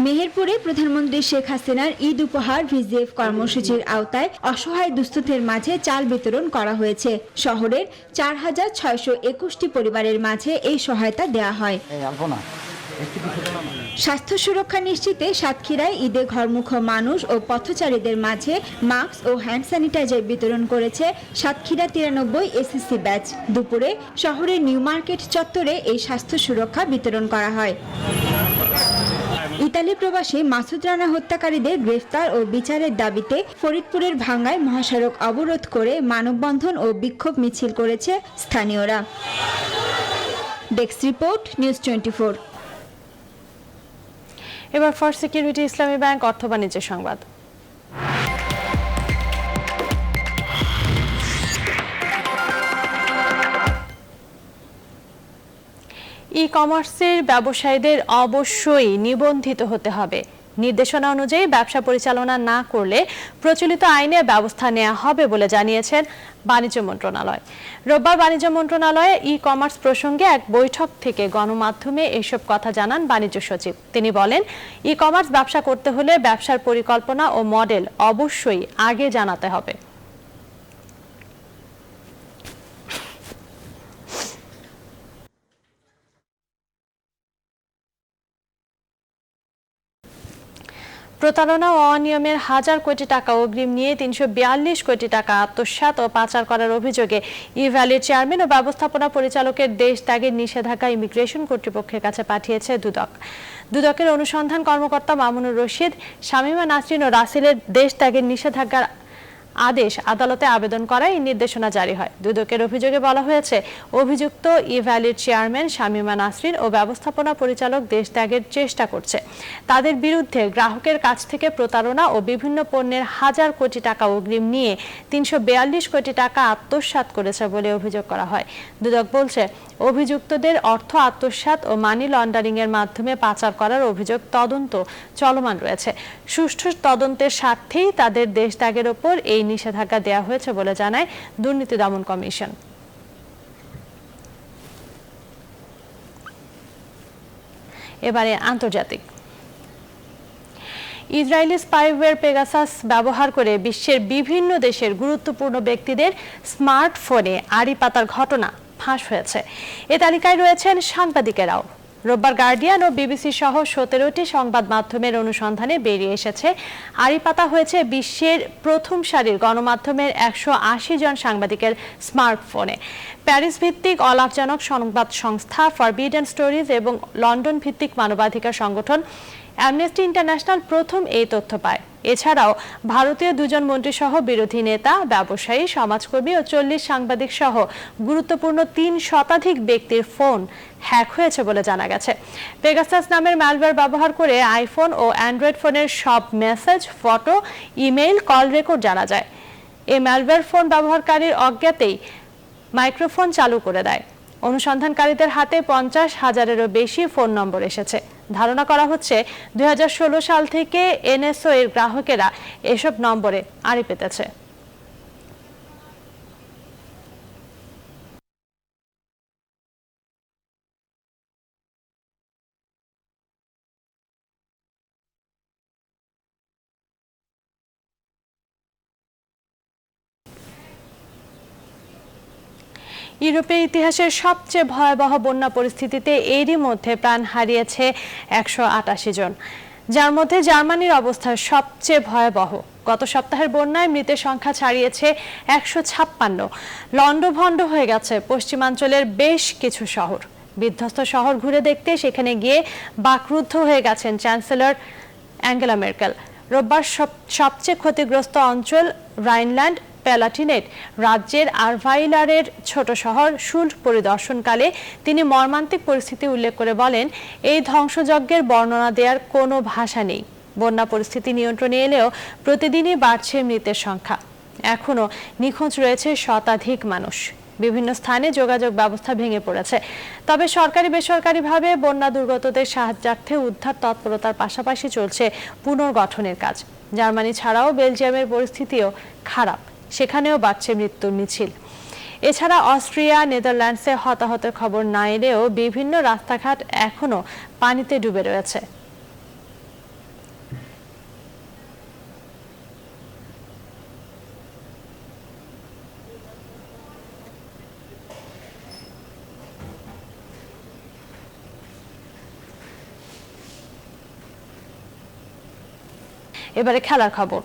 S6: মেহেরপুরে প্রধানমন্ত্রী শেখ হাসিনার ঈদ উপহার ভিজিএফ কর্মসূচির আওতায় অসহায় দুস্থদের মাঝে চাল বিতরণ করা হয়েছে। শহরের 4621টি পরিবারের মাঝে এই সহায়তা দেয়া হয়। স্বাস্থ্য সুরক্ষা নিশ্চিতে সাতক্ষীরায় ঈদে ঘরমুখ মানুষ ও পথচারীদের মাঝে মাস্ক ও হ্যান্ড স্যানিটাইজার বিতরণ করেছে সাতক্ষীরা 93 এসএসসি ব্যাচ। দুপুরে শহরের নিউ মার্কেট চত্বরে এই স্বাস্থ্য সুরক্ষা বিতরণ করা হয়। ইতালি প্রবাসী মাসুদ রানা হত্যাকারীদের গ্রেফতার ও বিচারের দাবিতে ফরিদপুরের ভাঙ্গায় মহাসড়ক অবরোধ করে মানববন্ধন ও বিক্ষোভ মিছিল করেছে স্থানীয়রা। Desk report, news 24।
S1: এবার ফার্স্ট সিকিউরিটি ইসলামী ব্যাংক অর্থ বাণিজ্য সংবাদ। ই কমার্সের ব্যবসায়ীদের অবশ্যই নিবন্ধিত হতে হবে। নির্দেশনা অনুযায়ী ব্যবসা পরিচালনা না করলে প্রচলিত আইনে ব্যবস্থা নেওয়া হবে বলে জানিয়েছেন বাণিজ্য মন্ত্রণালয়। রোববার বাণিজ্য মন্ত্রণালয়ে ই কমার্স প্রসঙ্গে এক বৈঠক থেকে গণমাধ্যমে এসব কথা জানান বাণিজ্য সচিব। তিনি বলেন, ই কমার্স ব্যবসা করতে হলে ব্যবসার পরিকল্পনা ও মডেল অবশ্যই আগে জানাতে হবে। প্রতারণা ও অনিয়মের হাজার কোটি টাকা অগ্রিম নিয়ে 342 কোটি টাকা আত্মসাৎ ও পাচার করার অভিযোগে ই-ভ্যালির চেয়ারম্যান ও ব্যবস্থাপনা পরিচালকের দেশ ত্যাগের নিষেধাজ্ঞা ইমিগ্রেশন কর্তৃপক্ষের কাছে পাঠিয়েছে দুদক। দুদকের অনুসন্ধান কর্মকর্তা মামুনুর রশিদ, শামীমা নাসরিন ও রাসেলের দেশ ত্যাগের নিষেধাজ্ঞার আদেশ আদালতে আবেদন করায় এই নির্দেশনা জারি হয়। দুদকের অভিযোগে বলা হয়েছে, অভিযুক্ত ই-ভ্যালির চেয়ারম্যান শামীমা নাসরিন ও ব্যবস্থাপনা পরিচালক দেশ ত্যাগের চেষ্টা করছে। তাদের বিরুদ্ধে গ্রাহকের কাছ থেকে প্রতারণা ও বিভিন্ন পণ্যের হাজার কোটি টাকা অগ্রিম নিয়ে 342 কোটি টাকা আত্মসাৎ করেছে বলে অভিযোগ করা হয়। দুদক বলছে, অভিযুক্তদের অর্থ আত্মসাৎ ও মানি লন্ডারিং এর মাধ্যমে পাচার করার অভিযোগ তদন্ত চলমান রয়েছে। সুষ্ঠু তদন্তের স্বার্থেই তাদের দেশ ত্যাগের ওপর এই নিষেধাজ্ঞা দেওয়া হয়েছে বলে জানায় দুর্নীতি দমন কমিশন। এবারে আন্তর্জাতিক। ইসরায়েলি স্পাইওয়্যার পেগাসাস ব্যবহার করে বিশ্বের বিভিন্ন দেশের গুরুত্বপূর্ণ ব্যক্তিদের স্মার্টফোনে আড়ি পাতার ঘটনা ফাঁস হয়েছে। এ তালিকায় রয়েছেন সাংবাদিকেরাও। রোববার গার্ডিয়ান ও বিবিসি সহ 17টি সংবাদ মাধ্যমের অনুসন্ধানে বেরিয়ে এসেছে, আড়ি পাতা হয়েছে বিশ্বের প্রথম সারির গণমাধ্যমের 180 জন সাংবাদিকের স্মার্টফোনে। প্যারিস ভিত্তিক অলাভজনক সংবাদ সংস্থা ফরবিডেন স্টোরিজ এবং লন্ডন ভিত্তিক মানবাধিকার সংগঠন অ্যামনেস্টি ইন্টারন্যাশনাল প্রথম এই তথ্য পায়। এছাড়াও ভারতীয় 2 জন মন্ত্রী সহ বিরোধী নেতা, ব্যবসায়ী, সমাজকর্মী ও 40 সাংবাদিক সহ গুরুত্বপূর্ণ 3 শতাধিক ব্যক্তির ফোন হ্যাক হয়েছে বলে জানা গেছে। পেগাসাস নামের ম্যালওয়্যার ব্যবহার করে আইফোন ও অ্যান্ড্রয়েড ফোনের সব message, photo, email, call record জানা যায়। এই ম্যালওয়্যার ফোন ব্যবহারকারীর অজ্ঞাতেই মাইক্রোফোন চালু করে দেয়। অনুসন্ধানকারীদের হাতে 50,000-এরও বেশি ফোন নম্বর এসেছে। ধারণা করা হচ্ছে 2016 সাল থেকে এনএসও এর গ্রাহকেরা এসব নম্বরে আড়ি পেতেছে। ইউরোপের ইতিহাসের সবচেয়ে ভয়াবহ বন্যা পরিস্থিতিতে এরই মধ্যে প্রাণ হারিয়েছে 188 জন, যার মধ্যে জার্মানির অবস্থা সবচেয়ে ভয়াবহ। গত সপ্তাহের বন্যায় মৃতের সংখ্যা ছাড়িয়েছে 156। লন্ডভন্ড হয়ে গেছে পশ্চিমাঞ্চলের বেশ কিছু শহর। বিধ্বস্ত শহর ঘুরে দেখতে সেখানে গিয়ে বাকরুদ্ধ হয়ে গেছেন চ্যান্সেলর অ্যাঙ্গেলা মের্কেল। রোববার সবচেয়ে ক্ষতিগ্রস্ত অঞ্চল রাইনল্যান্ড প্যালাটিনেট রাজ্যের আরভাইলারের ছোট শহর শুল্ড পরিদর্শনকালে তিনি মর্মান্তিক পরিস্থিতি উল্লেখ করে বলেন, এই ধ্বংসযজ্ঞের বর্ণনা দেওয়ার কোনো ভাষা নেই। বন্যা পরিস্থিতি নিয়ন্ত্রণে এলেও প্রতিদিনই বাড়ছে মৃতের সংখ্যা। এখনও নিখোঁজ রয়েছে শতাধিক মানুষ। বিভিন্ন স্থানে যোগাযোগ ব্যবস্থা ভেঙে পড়েছে। তবে সরকারি বেসরকারিভাবে বন্যা দুর্গতদের সাহায্যার্থে উদ্ধার তৎপরতার পাশাপাশি চলছে পুনর্গঠনের কাজ। জার্মানি ছাড়াও বেলজিয়ামের পরিস্থিতিও খারাপ, সেখানেও বাড়ছে মৃত্যুর মিছিল। এছাড়া অস্ট্রিয়া, নেদারল্যান্ডসে হতাহতের খবর না এলেও বিভিন্ন রাস্তাঘাট এখনো পানিতে ডুবে রয়েছে। এবারে খেলার খবর।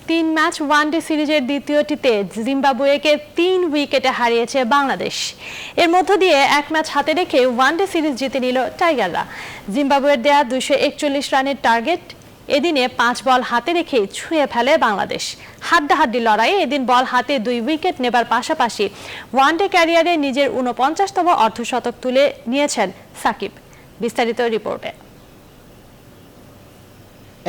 S1: 3 ম্যাচ ওয়ানডে সিরিজের দ্বিতীয়টিতে জিম্বাবুয়েকে 3 উইকেটে হারিয়েছে বাংলাদেশ। এর মধ্য দিয়ে 1 ম্যাচ হাতে রেখে ওয়ানডে সিরিজ জিতে নিল টাইগাররা। জিম্বাবুয়ের দেয়া 241 রানের টার্গেট এদিনে 5 বল হাতে রেখে ছুঁয়ে ফেলে বাংলাদেশ। হাড্ডাহাড্ডি লড়াইয়ে এদিন বল হাতে 2 উইকেট নেবার পাশাপাশি ওয়ানডে ক্যারিয়ারে নিজের 49তম অর্ধশতক তুলে নিয়েছেন সাকিব। বিস্তারিত রিপোর্টে।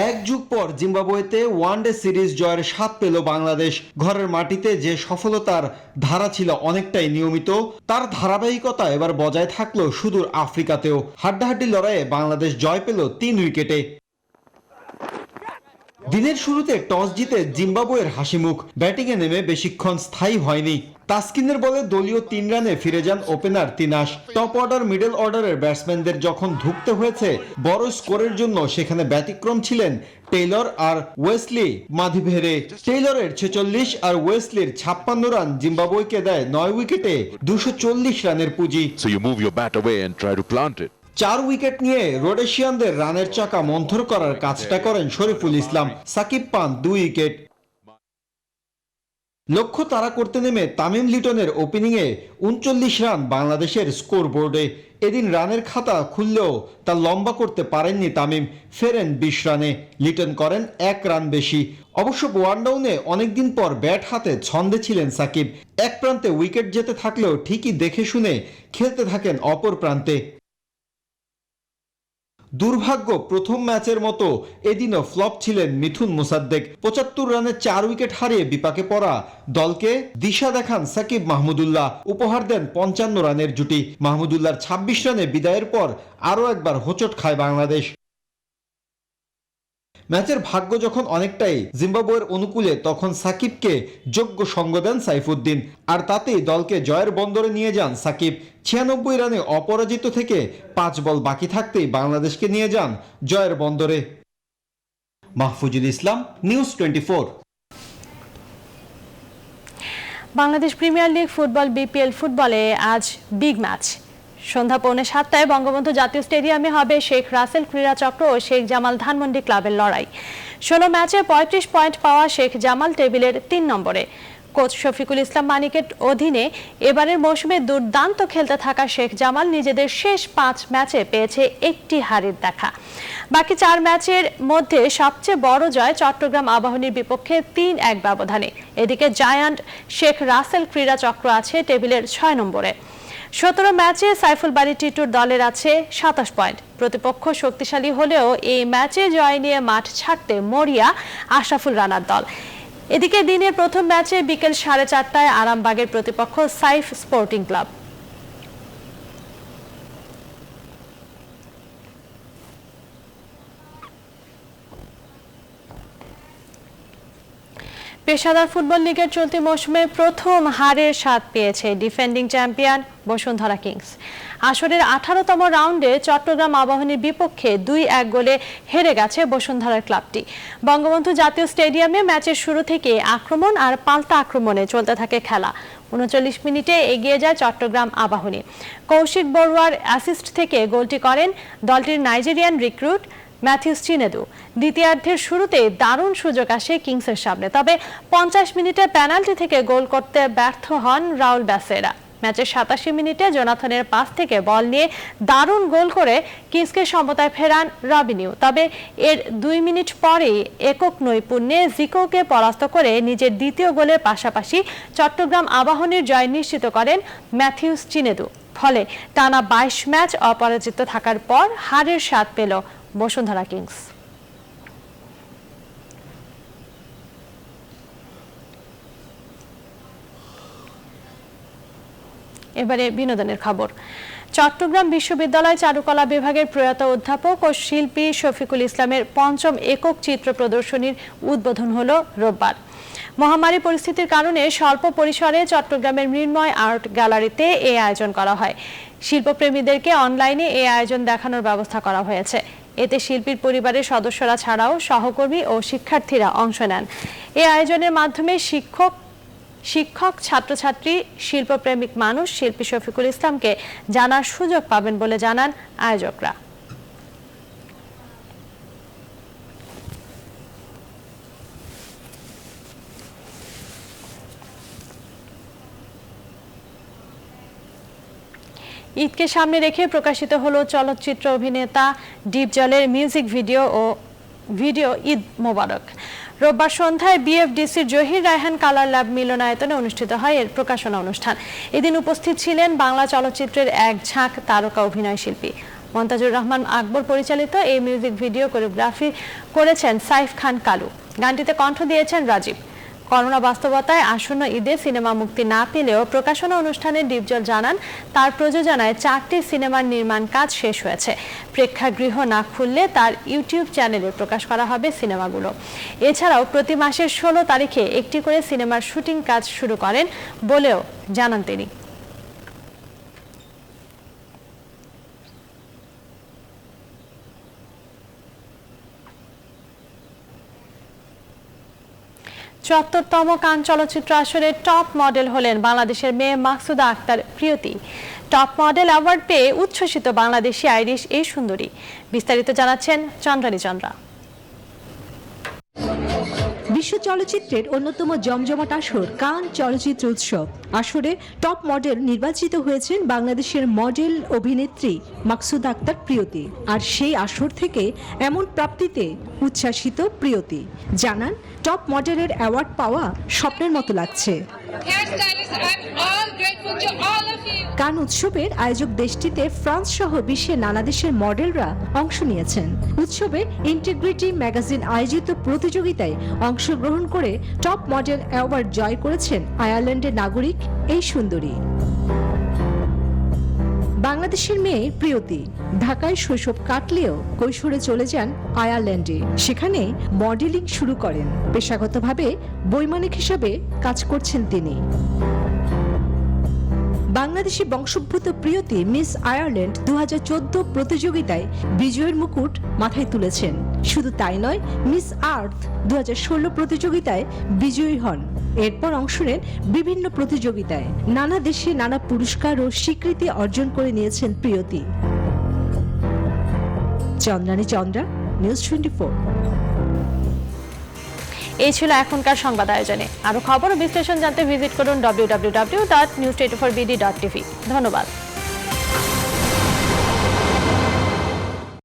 S2: 1 যুগ পর জিম্বাবুয়েতে ওয়ানডে সিরিজ জয়ের স্বাদ পেল বাংলাদেশ। ঘরের মাটিতে যে সফলতার ধারা ছিল অনেকটাই নিয়মিত, তার ধারাবাহিকতা এবার বজায় থাকলো সুদূর আফ্রিকাতেও। হাড্ডাহাড্ডি লড়াইয়ে বাংলাদেশ জয় পেল 3 উইকেটে। দিনের শুরুতে টস জিতে জিম্বাবুয়ের হাসিমুখ। ব্যাটিংয়ে নেমে বেশিক্ষণ স্থায়ী হয়নি। তাসকিনের বলে দলীয় 3 রানে ফিরে যান ওপেনার তিনাস। টপ অর্ডার, মিডল অর্ডারের ব্যাটসম্যানদের যখন ধুঁকতে হয়েছে বড় স্কোরের জন্য, সেখানে ব্যতিক্রম ছিলেন টেইলর আর ওয়েসলি মাধিভেরে। টেইলরের 46 আর ওয়েসলির 56 রান জিম্বাবুয়েকে দেয় 9 উইকেটে 240 রানের পুঁজি। 4 উইকেট নিয়ে রোডেশিয়ানদের রানের চাকা মন্থর করার কাজটা করেন শরীফুল ইসলাম। সাকিব পান 2 উইকেট। লক্ষ্য তাড়া করতে নেমে তামিম লিটনের ওপেনিংয়ে ৩৯ রান বাংলাদেশের স্কোর বোর্ডে। এদিন রানের খাতা খুললেও তা লম্বা করতে পারেননি তামিম, ফেরেন ২০ রানে। লিটন করেন ১ রান বেশি। অবশ্য ওয়ানডাউনে অনেকদিন পর ব্যাট হাতে ছন্দে ছিলেন সাকিব। এক প্রান্তে উইকেট যেতে থাকলেও ঠিকই দেখে শুনে খেলতে থাকেন অপর প্রান্তে। দুর্ভাগ্য প্রথম ম্যাচের মতো এদিনও ফ্লপ ছিলেন মিথুন মুসাদ্দেক। ৭৫ রানে ৪ উইকেট হারিয়ে বিপাকে পড়া দলকে দিশা দেখান সাকিব মাহমুদুল্লাহ, উপহার দেন ৫৫ রানের জুটি। মাহমুদুল্লাহর ২৬ রানে বিদায়ের পর আরও একবার হোঁচট খায় বাংলাদেশ। ম্যাচের ভাগ্য যখন অনেকটাই জিম্বাবুয়ের অনুকূলে, তখন সাকিবকে যোগ্য সঙ্গ দেন সাইফুদ্দিন, আর তাতেই দলকে জয়ের বন্দরে নিয়ে যান সাকিব। ৯৬ রানে অপরাজিত থেকে ৫ বল বাকি থাকতেই বাংলাদেশকে নিয়ে যান জয়ের বন্দরে। Mahfuzul Islam, news 24।
S1: Bangladesh premier league football BPL ফুটবলে আজ বিগ ম্যাচ। সন্ধ্যা 6:45 বঙ্গবন্ধু জাতীয় স্টেডিয়ামে হবে শেখ রাসেল ক্রীড়া চক্র ও শেখ জামাল ধানমন্ডি ক্লাবের লড়াই। 16 ম্যাচে 35 পয়েন্ট পাওয়া শেখ জামাল টেবিলের 3 নম্বরে। কোচ শফিকুল ইসলাম মানিকের অধীনে এবারের মৌসুমে দুর্দান্ত খেলতে থাকা শেখ জামাল নিজেদের শেষ 5 ম্যাচে পেয়েছে একটি হারের দেখা। বাকি 4 ম্যাচের মধ্যে সবচেয়ে বড় জয় চট্টগ্রাম আবাহনীর বিপক্ষে 3-1 ব্যবধানে। এদিকে জায়ান্ট শেখ রাসেল ক্রীড়া চক্র আছে টেবিলের 6 নম্বরে। 17 ম্যাচে সাইফুল বাড়ি টিটুর দলের আছে 27 পয়েন্ট। প্রতিপক্ষ শক্তিশালী হলেও এই ম্যাচে জয় নিয়ে মাঠ ছাড়তে মরিয়া আশরাফুল রানার দল। এদিকে দিনের প্রথম ম্যাচে বিকেল 4:30টায় আরামবাগের প্রতিপক্ষ সাইফ স্পোর্টিং ক্লাব। পেশাদার ফুটবল লিগের চলতি মৌসুমে প্রথম হারের স্বাদ পেয়েছে ডিফেন্ডিং চ্যাম্পিয়ন বসুন্ধরা কিংস। আসরের 18তম রাউন্ডে চট্টগ্রাম আবাহনীর বিপক্ষে 2-1 গোলে হেরে গেছে বসুন্ধরার ক্লাবটি। বঙ্গবন্ধু জাতীয় স্টেডিয়ামে ম্যাচের শুরু থেকে আক্রমণ আর পাল্টা আক্রমণে চলতে থাকে খেলা। 39 মিনিটে এগিয়ে যায় চট্টগ্রাম আবাহনী। কৌশিক বড়ুয়ার অ্যাসিস্ট থেকে গোলটি করেন দলটির নাইজেরিয়ান রিক্রুট ম্যাথিউস চিনেদু। দ্বিতীয়ার্ধের শুরুতে দারুণ সুযোগ আসে কিংসের সামনে, তবে 50 মিনিটে পেনাল্টি থেকে গোল করতে ব্যর্থ হন রাউল ব্যাসেরা। ম্যাচের 87 মিনিটে জোনাথনের পাস থেকে বল নিয়ে দারুণ গোল করে কিংসকে সমতায় ফেরান রবিনিউ। তবে এর 2 মিনিট পরেই একক নৈপুণ্যে জিকোকে পরাস্ত করে নিজের দ্বিতীয় গোলের পাশাপাশি চট্টগ্রাম আবাহনীর জয় নিশ্চিত করেন ম্যাথিউস চিনেদু। ফলে টানা 22 ম্যাচ অপরাজিত থাকার পর হারের স্বাদ পেল বসুন্ধরা কিংস। এবারে বিনোদনের খবর। চট্টগ্রাম বিশ্ববিদ্যালয় চারুকলা বিভাগের প্রয়াত অধ্যাপক ও শিল্পী শফিকুল ইসলামের 5ম একক চিত্র প্রদর্শনীর উদ্বোধন হলো রোববার। মহামারী পরিস্থিতির কারণে স্বল্প পরিসরে চট্টগ্রামের মৃন্ময় আর্ট গ্যালারিতে এই আয়োজন করা হয়। শিল্পপ্রেমীদেরকে অনলাইনে এই আয়োজন দেখানোর ব্যবস্থা করা হয়েছে। এতে শিল্পীর পরিবারের সদস্যরা ছাড়াও সহকর্মী ও শিক্ষার্থীরা অংশ নেন। এই আয়োজনের মাধ্যমে শিক্ষক ছাত্রছাত্রী শিল্পপ্রেমিক মানুষ শিল্পী শফিকুল ইসলামকে জানার সুযোগ পাবেন বলে জানান আয়োজকরা। ঈদকে সামনে রেখে প্রকাশিত হলো চলচ্চিত্র অভিনেতা ডিপজলের মিউজিক ভিডিও ঈদ মোবারক। রোববার সন্ধ্যায় বিএফডিসির জহির রায়হান কালার ল্যাব মিলনায়তনে অনুষ্ঠিত হয় এর প্রকাশনা অনুষ্ঠান। এদিন উপস্থিত ছিলেন বাংলা চলচ্চিত্রের এক ঝাঁক তারকা অভিনয় শিল্পী। মন্তাজুর রহমান আকবর পরিচালিত এই মিউজিক ভিডিও কোরিওগ্রাফি করেছেন সাইফ খান কালু। গানটিতে কণ্ঠ দিয়েছেন রাজীব। করোনা বাস্তবতায় আসন্ন ঈদে সিনেমা মুক্তি না পেলেও প্রকাশনা অনুষ্ঠানে ডিপজল জানান তার প্রযোজনায় 4টি সিনেমার নির্মাণ কাজ শেষ হয়েছে। প্রেক্ষাগৃহ না খুললে তার ইউটিউব চ্যানেলে প্রকাশ করা হবে সিনেমাগুলো। এছাড়াও প্রতি মাসের 16 তারিখে একটি করে সিনেমার শুটিং কাজ শুরু করেন বলেও জানান তিনি। চুয়াত্তরতম কান চলচ্চিত্র আসরে টপ মডেল হলেন বাংলাদেশের মেয়ে Maksuda Akter Priyoti. Top model award পেয়ে উচ্ছ্বসিত বাংলাদেশি আইরিশ এই সুন্দরী। বিস্তারিত জানাচ্ছেন চন্দ্রানী চন্দ্রা।
S8: বিশ্ব চলচ্চিত্রের অন্যতম জমজমাট আসর কান চলচ্চিত্র উৎসব। আসরে টপ মডেল নির্বাচিত হয়েছেন বাংলাদেশের মডেল অভিনেত্রী মাকসুদা আক্তার প্রিয়তি। আর সেই আসর থেকে এমন প্রাপ্তিতে উচ্ছ্বাসিত প্রিয়তি জানান, টপ মডেলের অ্যাওয়ার্ড পাওয়া স্বপ্নের মতো লাগছে। কান উৎসবের আয়োজক দেশটিতে ফ্রান্স সহ বিশ্বের নানা দেশের মডেলরা অংশ নিয়েছেন। উৎসবে ইন্টিগ্রিটি ম্যাগাজিন আয়োজিত প্রতিযোগিতায় অংশগ্রহণ করে টপ মডেল অ্যাওয়ার্ড জয় করেছেন আয়ারল্যান্ডের নাগরিক এই সুন্দরী। বাংলাদেশের মেয়ে প্রিয়তি ঢাকায় শৈশব কাটলেও কৈশোরে চলে যান আয়ারল্যান্ডে। সেখানে মডেলিং শুরু করেন। পেশাগতভাবে বৈমানিক হিসাবে কাজ করছেন তিনি। বাংলাদেশি বংশোদ্ভূত প্রিয়তি মিস আয়ারল্যান্ড 2014 প্রতিযোগিতায় বিজয়ের মুকুট মাথায় তুলেছেন। শুধু তাই নয়, মিস আর্থ 2016 প্রতিযোগিতায় বিজয়ী হন। এরপর অংশ নেন বিভিন্ন প্রতিযোগিতায়। নানা দেশে নানা পুরস্কার ও স্বীকৃতি অর্জন করে নিয়েছেন প্রিয়তি। চন্দ্রানী চন্দ্রা, নিউজ 24।
S1: এই ছিল এখনকার সংবাদ আয়োজনে। আরো খবর ও বিশ্লেষণ জানতে ভিজিট করুন www.news24bd.tv। ধন্যবাদ।